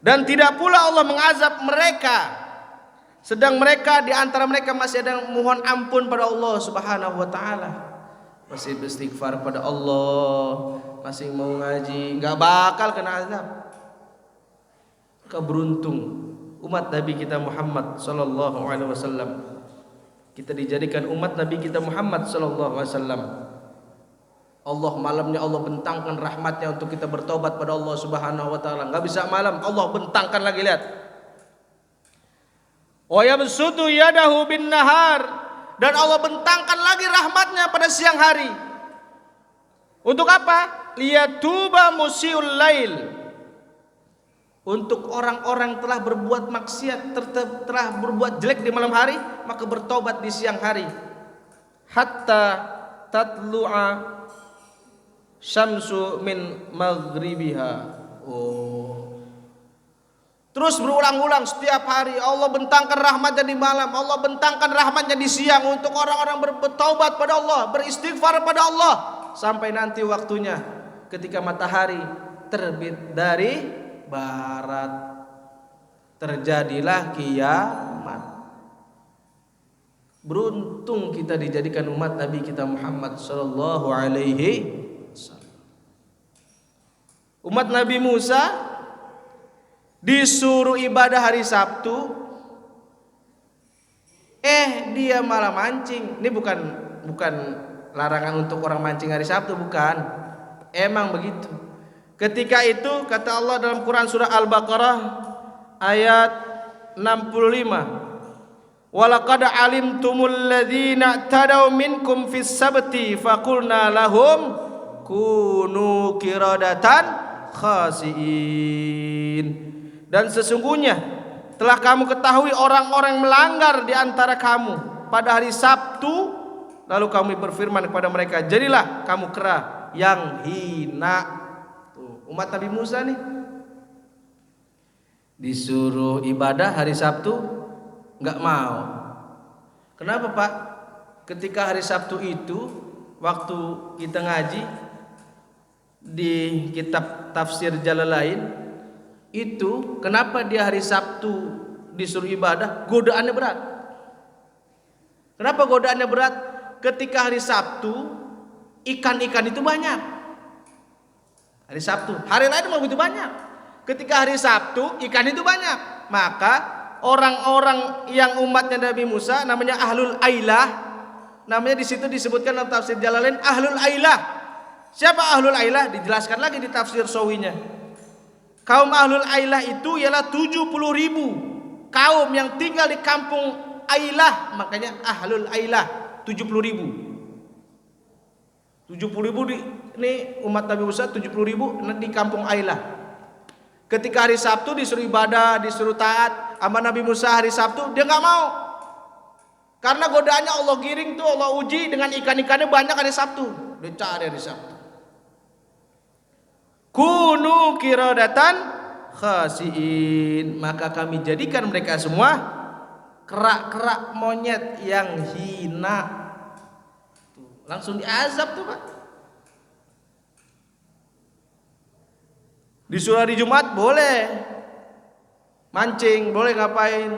Dan tidak pula Allah mengazab mereka sedang mereka di antara mereka masih ada yang mohon ampun pada Allah Subhanahu wa taala. Masih beristighfar pada Allah, masih mau ngaji, enggak bakal kena azab. Keberuntung umat Nabi kita Muhammad sallallahu alaihi wasallam. Kita dijadikan umat Nabi kita Muhammad sallallahu alaihi wasallam. Allah malamnya Allah bentangkan rahmatnya untuk kita bertobat pada Allah Subhanahu wa taala. Enggak bisa malam, Allah bentangkan lagi, lihat. Wa yabsutu yadahu bin nahar, dan Allah bentangkan lagi rahmatnya pada siang hari. Untuk apa? Liyatuba musiul lail, untuk orang-orang telah berbuat maksiat, telah berbuat jelek di malam hari, maka bertobat di siang hari. Hatta tatlu'a syamsu min maghribiha. Terus berulang-ulang setiap hari Allah bentangkan rahmatnya di malam, Allah bentangkan rahmatnya di siang untuk orang-orang bertaubat pada Allah, beristighfar pada Allah, sampai nanti waktunya ketika matahari terbit dari barat, terjadilah kiamat. Beruntung kita dijadikan umat Nabi kita Muhammad sallallahu alaihi wasallam. Umat Nabi Musa disuruh ibadah hari Sabtu, dia malah mancing. Ini bukan larangan untuk orang mancing hari Sabtu, bukan. Emang begitu. Ketika itu kata Allah dalam Quran surah Al-Baqarah ayat 65, walaqad alimtumul ladzina tadaw minkum fis sabti faqulna lahum kunu qiradatan khasiin. Dan sesungguhnya telah kamu ketahui orang-orang melanggar di antara kamu pada hari Sabtu, lalu kami berfirman kepada mereka, jadilah kamu kera yang hina. Tuh, umat Nabi Musa nih disuruh ibadah hari Sabtu enggak mau. Kenapa Pak? Ketika hari Sabtu itu waktu kita ngaji di kitab tafsir Jalalain itu, kenapa dia hari Sabtu disuruh ibadah? Godaannya berat. Kenapa godaannya berat? Ketika hari Sabtu ikan-ikan itu banyak. Hari Sabtu, hari lain mau begitu banyak. Ketika hari Sabtu ikan itu banyak, maka orang-orang yang umatnya Nabi Musa namanya Ahlul Ailah, namanya di situ disebutkan dalam tafsir Jalalain Ahlul Ailah. Siapa Ahlul Ailah? Dijelaskan lagi di tafsir Sawinya. Kaum Ahlul Ailah itu ialah 70.000 kaum yang tinggal di kampung Ailah, makanya Ahlul Ailah 70.000. 70.000 ini umat Nabi Musa, 70.000 di kampung Ailah. Ketika hari Sabtu disuruh ibadah, disuruh taat sama Nabi Musa hari Sabtu, dia nggak mau. Karena godaannya Allah giring tuh, Allah uji dengan ikan-ikannya banyak hari Sabtu. Dia cari hari Sabtu. Kunu qiradatan khasiin, maka kami jadikan mereka semua kerak-kerak monyet yang hina. Tuh, langsung diazab tuh Pak. Di surah hari Jumat boleh mancing, boleh ngapain.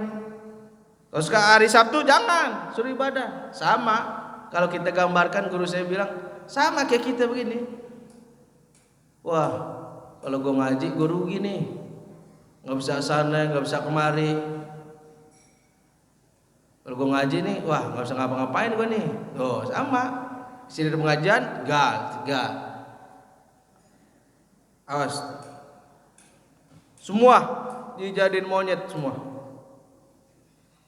Terus ke hari Sabtu jangan, suruh ibadah. Sama, kalau kita gambarkan, guru saya bilang sama kayak kita begini. Wah, kalau gue ngaji gue rugi nih, nggak bisa sana, nggak bisa kemari. Kalau gue ngaji nih, wah nggak bisa ngapa-ngapain gue nih. Tuh sama, sini ada pengajian, gal. Awas, semua dijadiin monyet semua.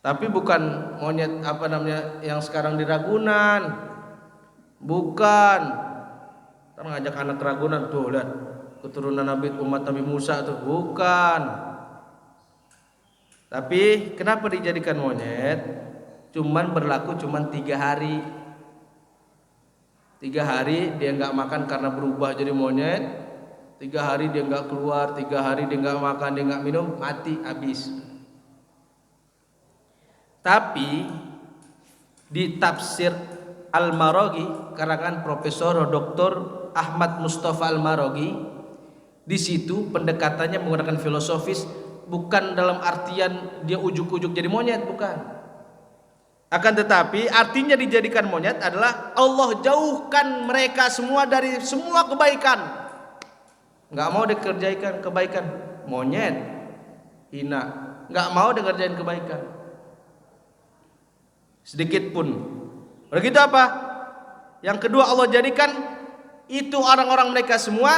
Tapi bukan monyet apa namanya yang sekarang di Ragunan, bukan. Ngajak anak Ragunan tuh, lihat keturunan Nabi umat Nabi Musa tuh, bukan. Tapi kenapa dijadikan monyet? Cuman berlaku cuman 3 hari. 3 hari dia nggak makan karena berubah jadi monyet. 3 hari dia nggak keluar, 3 hari dia nggak makan, dia nggak minum, mati habis. Tapi di tafsir Al-Maraghi karangan Profesor Dr. Ahmad Mustafa Al-Maraghi, di situ pendekatannya menggunakan filosofis, bukan dalam artian dia ujuk-ujuk jadi monyet, bukan. Akan tetapi artinya dijadikan monyet adalah Allah jauhkan mereka semua dari semua kebaikan. Nggak mau dikerjakan kebaikan, monyet, hina, nggak mau dikerjain kebaikan sedikit pun. Begitu apa? Yang kedua Allah jadikan itu orang-orang mereka semua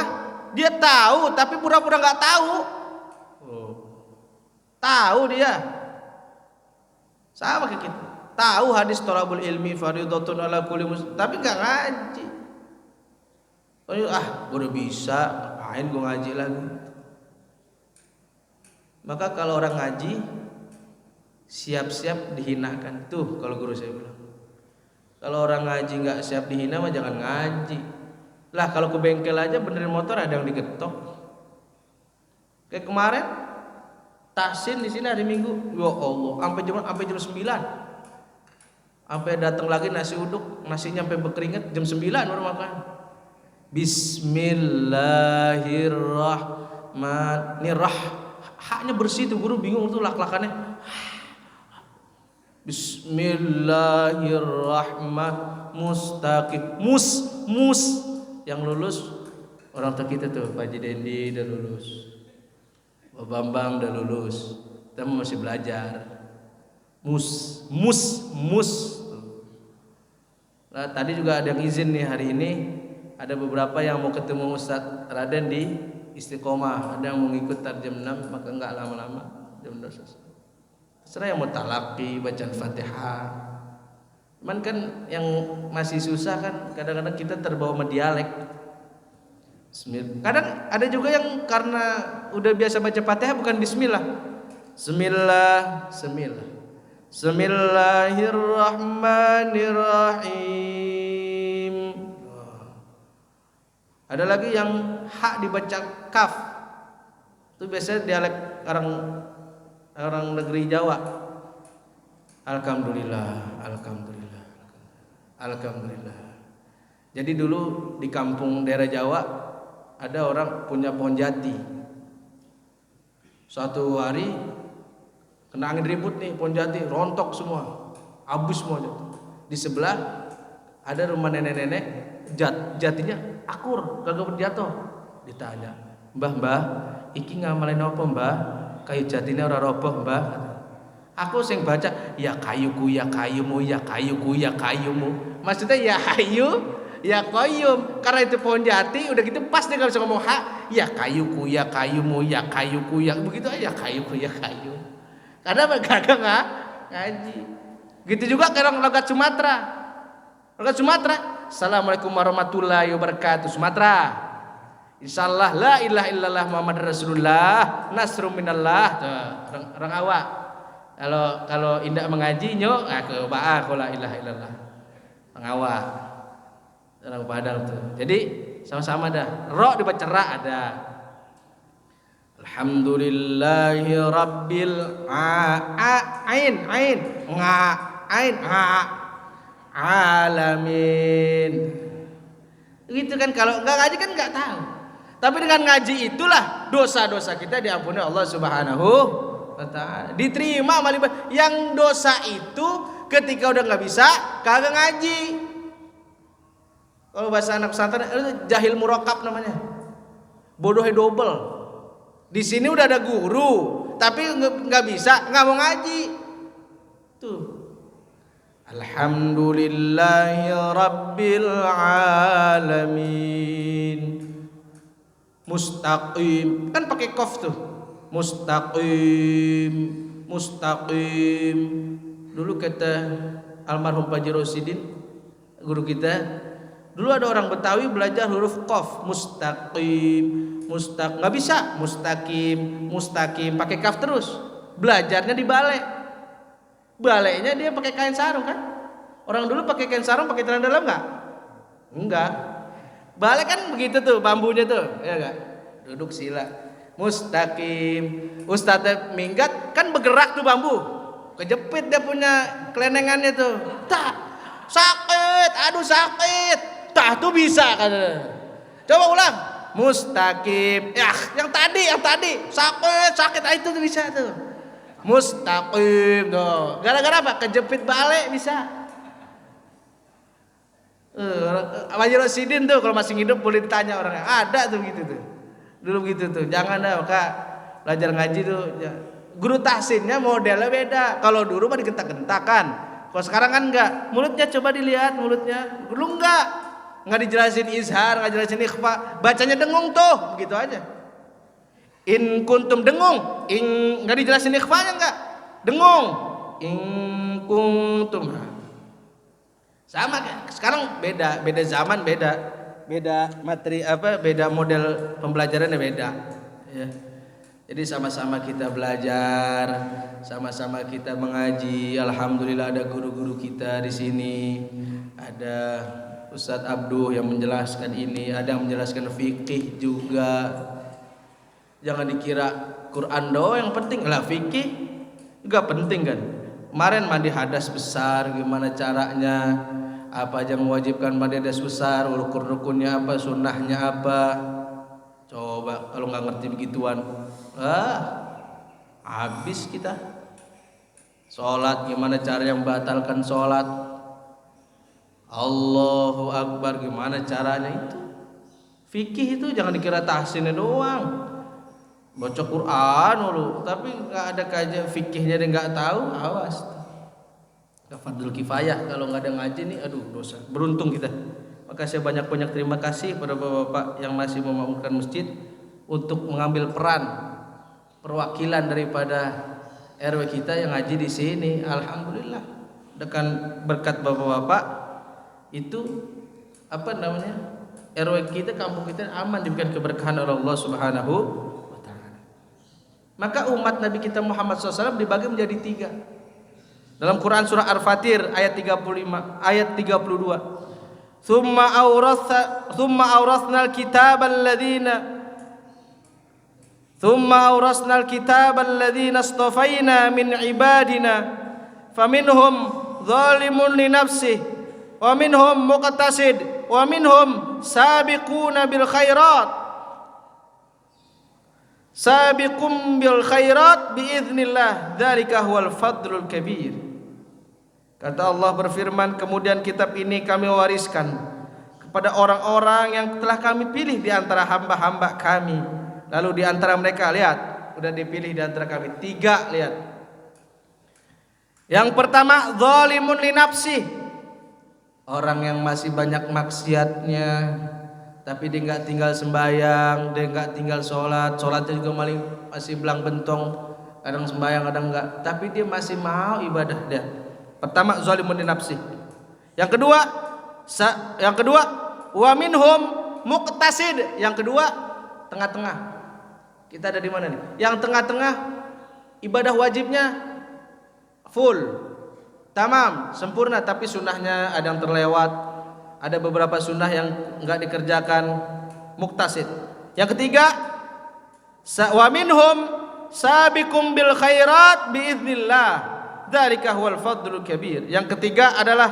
dia tahu tapi pura-pura nggak tahu. Tahu dia. Sama kayak kita. Tahu hadis thalabul ilmi fardhatun ala kulli muslim tapi nggak ngaji. Oh, gue udah bisa, ngapain gue ngaji lagi? Maka kalau orang ngaji siap-siap dihinakan. Tuh kalau guru saya bilang, kalau orang ngaji nggak siap dihina mah jangan ngaji. Lah kalau ke bengkel aja benerin motor ada yang digetok. Kayak kemarin tahsin di sini hari Minggu, ya Allah, sampai jam 9. Sampai datang lagi nasi uduk, nasinya sampai berkeringat, jam 9 baru makan. Bismillahirrahmanirrahim. Haknya bersih tuh guru bingung tuh lak-lakannya. Bismillahirrahmanirrahim. Mustaqim. Mus yang lulus orang tua kita tuh Pak Haji Dendi udah lulus, Pak Bambang udah lulus, kita masih belajar. Mus. Nah, tadi juga ada yang izin nih hari ini, ada beberapa yang mau ketemu Ustadz Raden di Istiqomah, ada yang mau ngikut jam 6, maka enggak lama-lama jam 2 selesai. Serah yang mau talaki, bacaan Fatihah. Cuman kan yang masih susah kan kadang-kadang kita terbawa sama dialek. Kadang ada juga yang karena udah biasa baca Fatihah bukan bismillah. Bismillahirrahmanirrahim. Ada lagi yang hak dibaca kaf. Itu biasanya dialek orang negeri Jawa. Alhamdulillah. Jadi dulu di kampung daerah Jawa ada orang punya pohon jati. Suatu hari kena angin ribut nih, pohon jati rontok semua, habis semua jatuh. Di sebelah ada rumah nenek-nenek, jatinya akur, kagak jatuh. Ditanya, Mbah, iki ngamalin apa Mbah? Kayu jatine ora roboh Mbah. Aku sing baca ya kayuku ya kayumu ya kayuku ya kayumu. Maksudnya ya hayu ya qayyum. Karena itu pohon jati udah gitu pas dia enggak bisa ngomong hak ya kayuku ya kayumu ya kayuku ya begitu aja kayuku ya kayu. Karena kagak ngaji. Gitu juga kayak orang logat Sumatera. Logat Sumatera, Assalamualaikum warahmatullahi wabarakatuh Sumatera. Insyaallah la ilaha illallah Muhammad Rasulullah nasrum minallah. Orang awak. Kalau indak mengaji nyok aku ba'a la ilaha illallah. Orang awak. Orang Padang tuh. Jadi sama-sama dah. Ra dibaca ra ada. Alhamdulillahi rabbil alamin. Gitu kan kalau enggak ngaji kan enggak tahu. Tapi dengan ngaji itulah dosa-dosa kita diampuni Allah Subhanahu wa taala. Diterima amal ibadah. Yang dosa itu ketika udah enggak bisa kagak ngaji. Kalau bahasa anak pesantren jahil murakab namanya. Bodohnya double. Di sini udah ada guru, tapi nggak bisa, nggak mau ngaji. Tuh. Alhamdulillahi rabbil alamin. Mustaqim, kan pakai qaf tuh. Mustaqim. Dulu kata almarhum Pak Haji Rosidin, guru kita, dulu ada orang Betawi belajar huruf qaf, mustaqim. Nggak bisa mustaqim pakai kaf terus belajarnya di balai. Balainya dia pakai kain sarung kan? Orang dulu pakai kain sarung, pakai celana dalam nggak? Enggak. Balai kan begitu tuh bambunya tuh, ya enggak? Duduk sila, mustaqim. Ustadz minggat kan bergerak tuh bambu, kejepit dia punya kelenengannya tuh. Tak, sakit, aduh sakit. Tak tuh bisa kan? Coba ulang, mustaqim. Ya, yang tadi sakit, itu tuh bisa tuh. Mustaqim tuh. Gara-gara apa? Kejepit balai bisa. Haji Rosidin tuh kalau masih hidup boleh ditanya orangnya, ada tuh gitu tuh. Dulu gitu tuh. Jangan dah Kak belajar ngaji tuh. Guru tahsinnya modelnya beda. Kalau dulu mah digentak-gentakan. Kalau sekarang kan enggak. Mulutnya coba dilihat mulutnya. Dulu enggak dijelasin izhar, enggak dijelasin ikhfa. Bacanya dengung tuh, begitu aja. In kuntum dengung, enggak dijelasin ikhfanya enggak. Dengung. In kuntum. Sama kan? Sekarang beda zaman beda materi beda model pembelajarannya beda ya. Jadi sama-sama kita belajar, sama-sama kita mengaji. Alhamdulillah ada guru-guru kita di sini. Ada Ustadz Abduh yang menjelaskan ini, ada yang menjelaskan fikih juga. Jangan dikira Quran doang yang penting, lah fikih juga penting kan. Kemarin mandi hadas besar gimana caranya? Apa aja yang mewajibkan mandi hadas besar, rukun-rukunnya apa, sunnahnya apa. Coba kalau nggak ngerti begituan, habis kita. Sholat gimana cara yang membatalkan sholat? Allahu Akbar gimana caranya itu? Fikih itu jangan dikira tahsinnya doang. Baca Quran dulu, tapi nggak ada kajian fikihnya dia nggak tahu, awas. Fardul kifayah kalau nggak ada ngaji nih, aduh dosa. Beruntung kita. Maka saya banyak-banyak terima kasih pada bapak-bapak yang masih memakmurkan masjid untuk mengambil peran perwakilan daripada RW kita yang ngaji di sini. Alhamdulillah. Dengan berkat bapak-bapak itu RW kita, kampung kita aman, diberikan keberkahan oleh Allah Subhanahu wa taala. Maka umat Nabi kita Muhammad SAW dibagi menjadi 3. Dalam Quran surah Ar-Fatir ayat 35, ayat 32. Tsumma awrasnal kitaba alladhina istafaina min ibadina faminhum zalimun li nafsihi wa minhum muqtasid wa minhum sabiquna bil khairat. Sabiqum bil khairat biiznillah, dzalika huwal fadlul kabir. Kata Allah berfirman, kemudian kitab ini kami wariskan kepada orang-orang yang telah kami pilih di antara hamba-hamba kami. Lalu di antara mereka, lihat, udah dipilih di antara kami 3, lihat. Yang pertama, zalimun li nafsi. Orang yang masih banyak maksiatnya, tapi dia enggak tinggal sembahyang, dia enggak tinggal sholatnya juga masih belang bentong, kadang sembahyang kadang enggak, tapi dia masih mau ibadah dia. Pertama, zalimun li nafsi. Yang kedua, wa minhum muqtasid. Yang kedua, tengah-tengah. Kita ada di mana nih? Yang tengah-tengah, ibadah wajibnya full, tamam, sempurna, tapi sunnahnya ada yang terlewat. Ada beberapa sunnah yang enggak dikerjakan, muqtasid. Yang ketiga, wa minhum sabiqum bil khairat biiznillah, dzalika huwal fadlul kabir. Yang ketiga adalah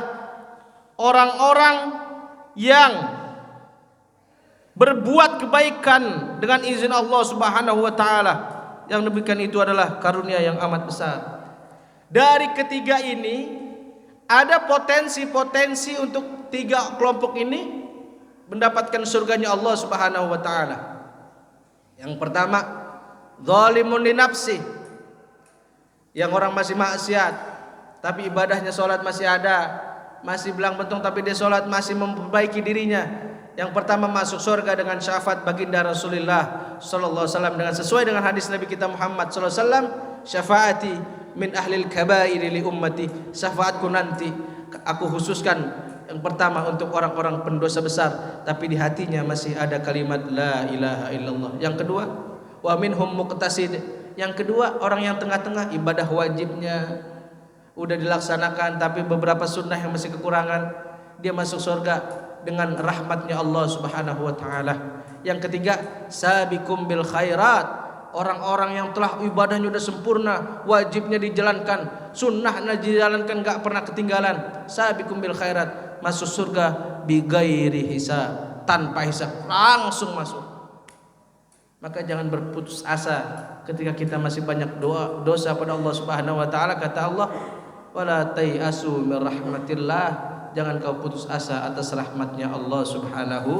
orang-orang yang berbuat kebaikan dengan izin Allah Subhanahu wa taala. Yang demikian itu adalah karunia yang amat besar. Dari ketiga ini ada potensi-potensi untuk 3 kelompok ini mendapatkan surganya Allah Subhanahu wa taala. Yang pertama, zalimun li nafsi. Yang orang masih maksiat tapi ibadahnya, sholat masih ada, masih belang bentong tapi dia sholat, masih memperbaiki dirinya. Yang pertama masuk surga dengan syafaat baginda Rasulullah sallallahu alaihi wasallam, dengan sesuai dengan hadis Nabi kita Muhammad sallallahu alaihi wasallam, syafaati min ahlil kabairi li ummati. Syafaatku nanti aku khususkan yang pertama untuk orang-orang pendosa besar tapi di hatinya masih ada kalimat la ilaha illallah. Yang kedua, wa minhum muqtasid. Yang kedua, orang yang tengah-tengah, ibadah wajibnya udah dilaksanakan tapi beberapa sunnah yang masih kekurangan, dia masuk surga dengan rahmatnya Allah Subhanahu wa taala. Yang ketiga, sabiqum bil khairat, orang-orang yang telah ibadahnya sudah sempurna, wajibnya dijalankan, sunnahnya dijalankan, enggak pernah ketinggalan. Sabiqum bil khairat, masuk surga bighairi hisab, tanpa hisab, langsung masuk. Maka jangan berputus asa ketika kita masih banyak dosa pada Allah Subhanahu wa taala. Kata Allah, wala tayasu min rahmatillah, jangan kau putus asa atas rahmatnya Allah Subhanahu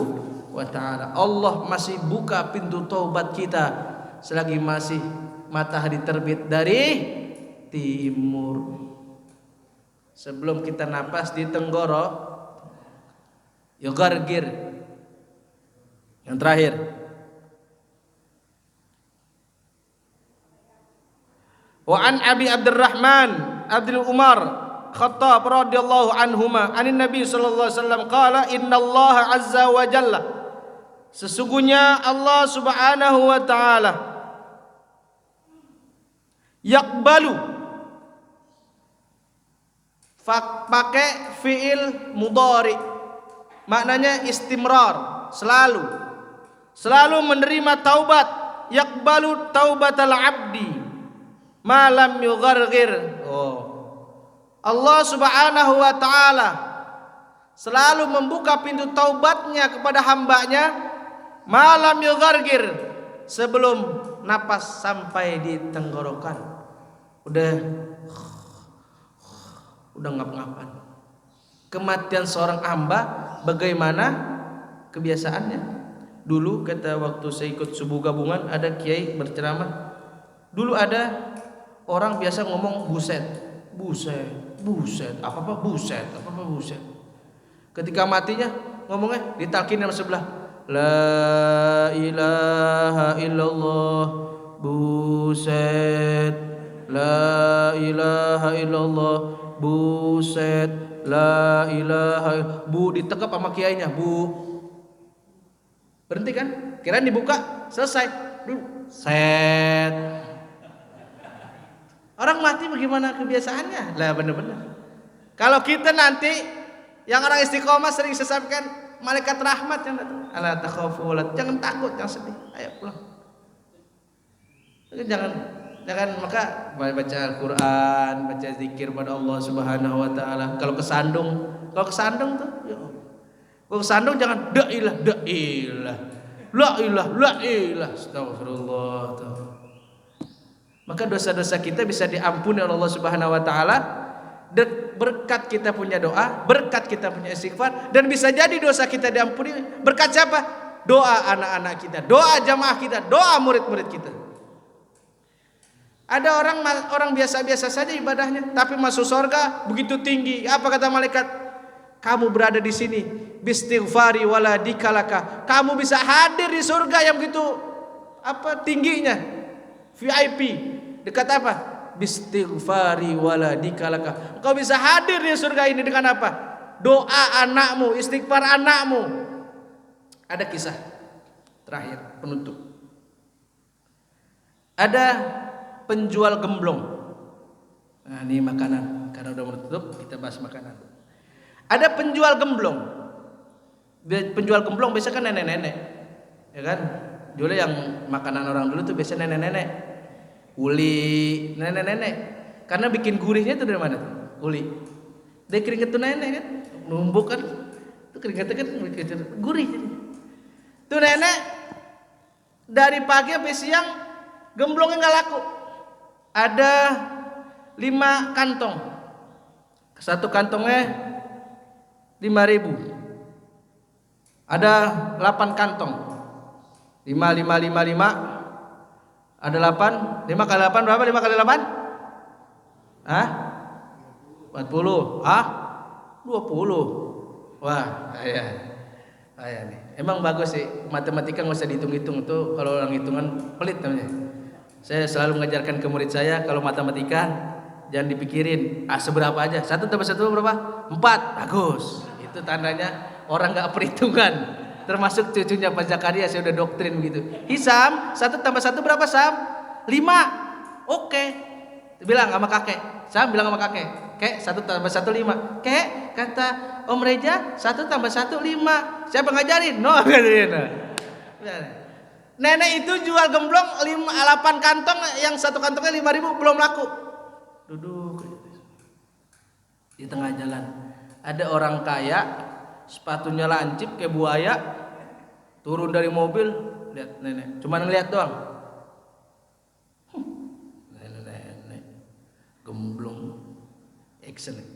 wa taala. Allah masih buka pintu taubat kita selagi masih matahari terbit dari timur. Sebelum kita napas di tenggorok, yugargir. Yang terakhir, wa an Abi Abdurrahman Abdul Umar Khattab radhiyallahu anhuma anin Nabi sallallahu alaihi wasallam qala innallaha azza wa jalla, sesungguhnya Allah Subhanahu wa taala yaqbalu, pakai fiil mudhari, maknanya istimrar, selalu menerima taubat. Yaqbalu taubatal abdi malam yughargir. Allah Subhanahu wa taala selalu membuka pintu taubatnya kepada hambanya malam yughargir, sebelum napas sampai di tenggorokan. Udah ngap-ngapan. Kematian seorang hamba bagaimana kebiasaannya? Dulu kata waktu saya ikut subuh gabungan, ada kiai berceramah. Dulu ada orang biasa ngomong buset, apa-apa buset. Ketika matinya ngomongnya ditalkin yang sebelah, la ilaha illallah buset, la ilaha illallah buset, la ilaha, bu ditekap sama kiainya, bu berhenti kan, kirain dibuka selesai, set. Orang mati bagaimana kebiasaannya? Lah benar-benar. Kalau kita nanti yang orang istiqomah sering saya sampaikan, malaikat rahmat yang datang. Ala takhafu wala, jangan takut, jangan sedih. Ayo pulang. Jangan maka baca Al-Qur'an, baca zikir pada Allah Subhanahu wa taala. Kalau kesandung tuh, ya. Kalau kesandung jangan la ilah, astagfirullah. Maka dosa-dosa kita bisa diampuni oleh Allah Subhanahu wa taala berkat kita punya doa, berkat kita punya istighfar, dan bisa jadi dosa kita diampuni berkat siapa? Doa anak-anak kita, doa jamaah kita, doa murid-murid kita. Ada orang biasa-biasa saja ibadahnya, tapi masuk surga begitu tinggi. Apa kata malaikat? Kamu berada di sini bistighfari wala dikalaka. Kamu bisa hadir di surga yang begitu tingginya. VIP. Dekat apa? Bistighfari wala dikalaka. Engkau bisa hadir di surga ini dengan apa? Doa anakmu, istighfar anakmu. Ada kisah terakhir penutup. Ada penjual gemblong. Nah, ini makanan. Karena udah menutup, kita bahas makanan. Ada penjual gemblong. Penjual gemblong biasa kan nenek-nenek, ya kan? Dulu yang makanan orang dulu tuh biasa nenek-nenek, uli, nenek-nenek. Karena bikin gurihnya itu dari mana tuh? Uli. Dari keringet tuh nenek kan, numbuk kan, tuh keringetnya kan gurih. Tuh nenek dari pagi sampai siang gemblongnya nggak laku. Ada 5 kantong, satu kantongnya 5.000. Ada 8 kantong, 5. Ada 8, 5 kali 8 berapa? 5 kali 8? 40. 20. Wah, ya nih. Emang bagus sih, matematika nggak usah dihitung-hitung tuh, kalau orang hitungan pelit namanya. Saya selalu mengajarkan ke murid saya, kalau matematika jangan dipikirin seberapa aja. 1 tambah 1 berapa? 4. Bagus. Itu tandanya orang nggak perhitungan. Termasuk cucunya Pak Zakaria, saya udah doktrin gitu. Hisam 1 tambah 1 berapa Sam? 5. Oke. Bilang sama kakek. Saya bilang sama kakek. Kek 1 tambah 1 5. Kek kata Om Reja 1 tambah 1 5. Siapa ngajarin? No. Nenek itu jual gemblong 8 kantong, yang 1 kantongnya 5.000 belum laku. Duduk di tengah jalan. Ada orang kaya, sepatunya lancip kayak buaya, turun dari mobil, lihat nenek, cuma ngeliat doang. Nenek gemblong, excellent.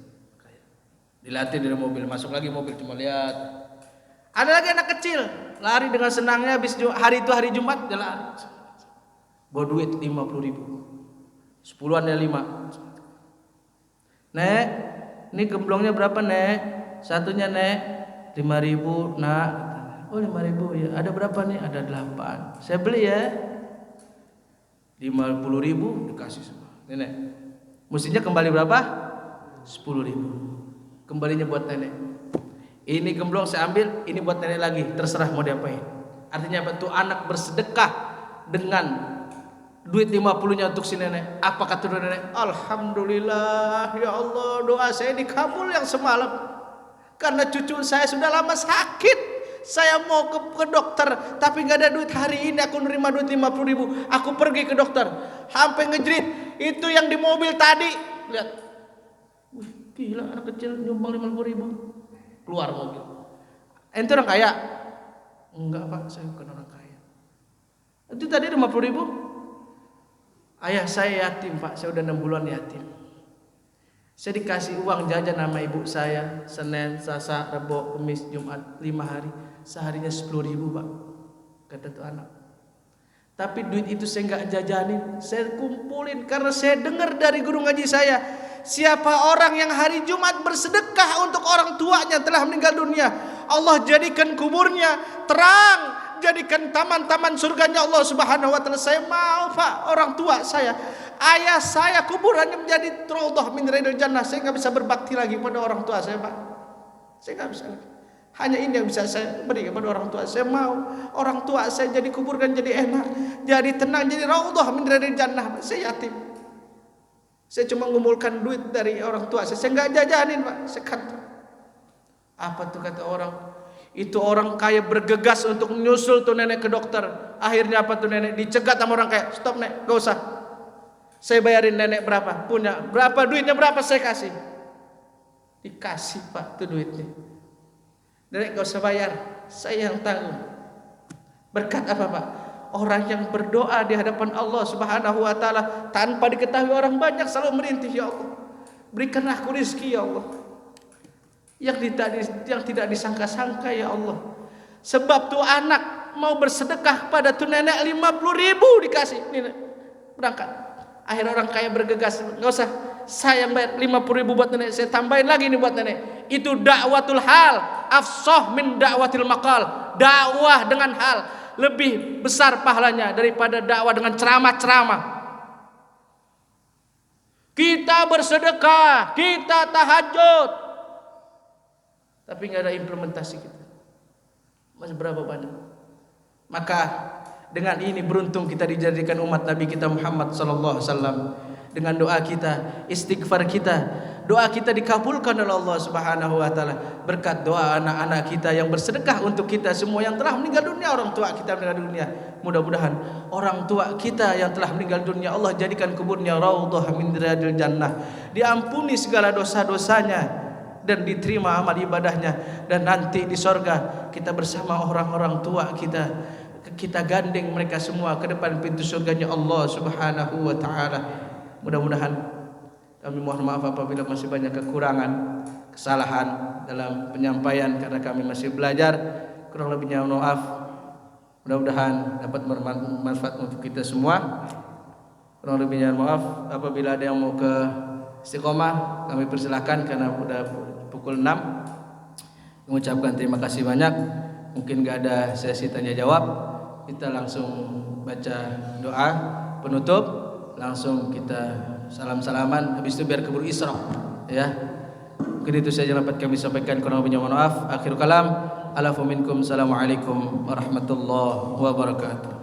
Dilatih dari mobil, masuk lagi mobil, cuma lihat. Ada lagi anak kecil, lari dengan senangnya, habis hari itu hari Jumat, dia lari. Bawa duit 50.000, 10-an ya 5. Nek, ini gemblongnya berapa nek? Satunya nek 5.000 nak. Oh 5.000 ya. Ada berapa nih? Ada 8. Saya beli ya. 50.000 dikasih semua. Nenek. Mestinya kembali berapa? 10.000. Kembalinya buat nenek. Ini gemblong saya ambil, ini buat nenek lagi. Terserah mau diapain. Artinya apa tuh? Anak bersedekah dengan duit 50-nya untuk si nenek. Apa kata nenek? Alhamdulillah ya Allah, doa saya dikabul yang semalam. Karena cucu saya sudah lama sakit. Saya mau ke dokter, tapi nggak ada duit. Hari ini aku nerima duit 50.000. Aku pergi ke dokter, sampai ngejerit. Itu yang di mobil tadi. Lihat, wih gila, anak kecil nyumbang 50.000. Keluar mobil. Ente orang kaya? Enggak pak, saya bukan orang kaya. Itu tadi 50.000. Ayah saya yatim pak, saya udah 6 bulan yatim. Saya dikasih uang jajan sama ibu saya Senin, Selasa, Rabu, Kamis, Jumat 5 hari. Seharinya 10.000 pak, kata tuh anak. Tapi duit itu saya nggak jajanin, saya kumpulin karena saya dengar dari guru ngaji saya, siapa orang yang hari Jumat bersedekah untuk orang tuanya telah meninggal dunia, Allah jadikan kuburnya terang, jadikan taman-taman surganya Allah Subhanahu wa taala. Saya mau pak, orang tua saya, ayah saya kuburannya menjadi raudhah min riyadil jannah. Saya nggak bisa berbakti lagi pada orang tua saya pak, saya nggak bisa lagi. Hanya ini yang bisa saya beri kepada orang tua. Saya mau orang tua saya jadi kuburkan jadi enak, jadi tenang, jadi raudhah min riyadil jannah. Saya yatim, saya cuma ngumpulkan duit dari orang tua saya nggak jajanin pak. Saya kata, apa tuh kata orang? Itu orang kaya bergegas untuk menyusul tuh nenek ke dokter. Akhirnya apa tuh nenek dicegat sama orang kaya. Stop nek, gak usah. Saya bayarin nenek berapa? Punya berapa, duitnya berapa saya kasih. Dikasih pak tuh duitnya. Nenek gak usah bayar, saya yang tanggung. Berkat apa pak? Orang yang berdoa di hadapan Allah Subhanahu wa taala tanpa diketahui orang banyak selalu merintih, ya Allah, berikanlah aku rezeki ya Allah, yang tidak disangka-sangka ya Allah. Sebab tuh anak mau bersedekah pada tuh nenek 50.000 dikasih. Nih, berangkat. Akhirnya orang kaya bergegas, nggak usah, saya bayar 50.000 buat nenek, saya tambahin lagi nih buat nenek. Itu dakwatul hal, afsah min dakwatil maqal. Dakwah dengan hal lebih besar pahalanya daripada dakwah dengan ceramah-ceramah. Kita bersedekah, kita tahajud, tapi nggak ada implementasi kita. Masih berapa banyak? Maka dengan ini beruntung kita dijadikan umat Nabi kita Muhammad sallallahu alaihi wasallam. Dengan doa kita, istighfar kita, doa kita dikabulkan oleh Allah Subhanahu wa taala berkat doa anak-anak kita yang bersedekah untuk kita semua yang telah meninggal dunia. Orang tua kita meninggal dunia, mudah-mudahan orang tua kita yang telah meninggal dunia Allah jadikan kuburnya raudhah min riyadil jannah, diampuni segala dosa-dosanya dan diterima amal ibadahnya, dan nanti di sorga kita bersama orang-orang tua kita gandeng mereka semua ke depan pintu surganya Allah Subhanahu wa taala. Mudah-mudahan, kami mohon maaf apabila masih banyak kekurangan, kesalahan dalam penyampaian karena kami masih belajar. Kurang lebihnya maaf. Mudah-mudahan dapat bermanfaat untuk kita semua. Kurang lebihnya maaf. Apabila ada yang mau ke Istiqomah, kami persilakan karena sudah pukul 6. Mengucapkan terima kasih banyak. Mungkin gak ada sesi tanya jawab, kita langsung baca doa penutup, langsung kita salam-salaman, habis itu biar keburu Isra ya. Mungkin itu saja dapat kami sampaikan, kurang lebihnya mohon maaf. Akhirul kalam, alafu minkum, assalamualaikum warahmatullahi wabarakatuh.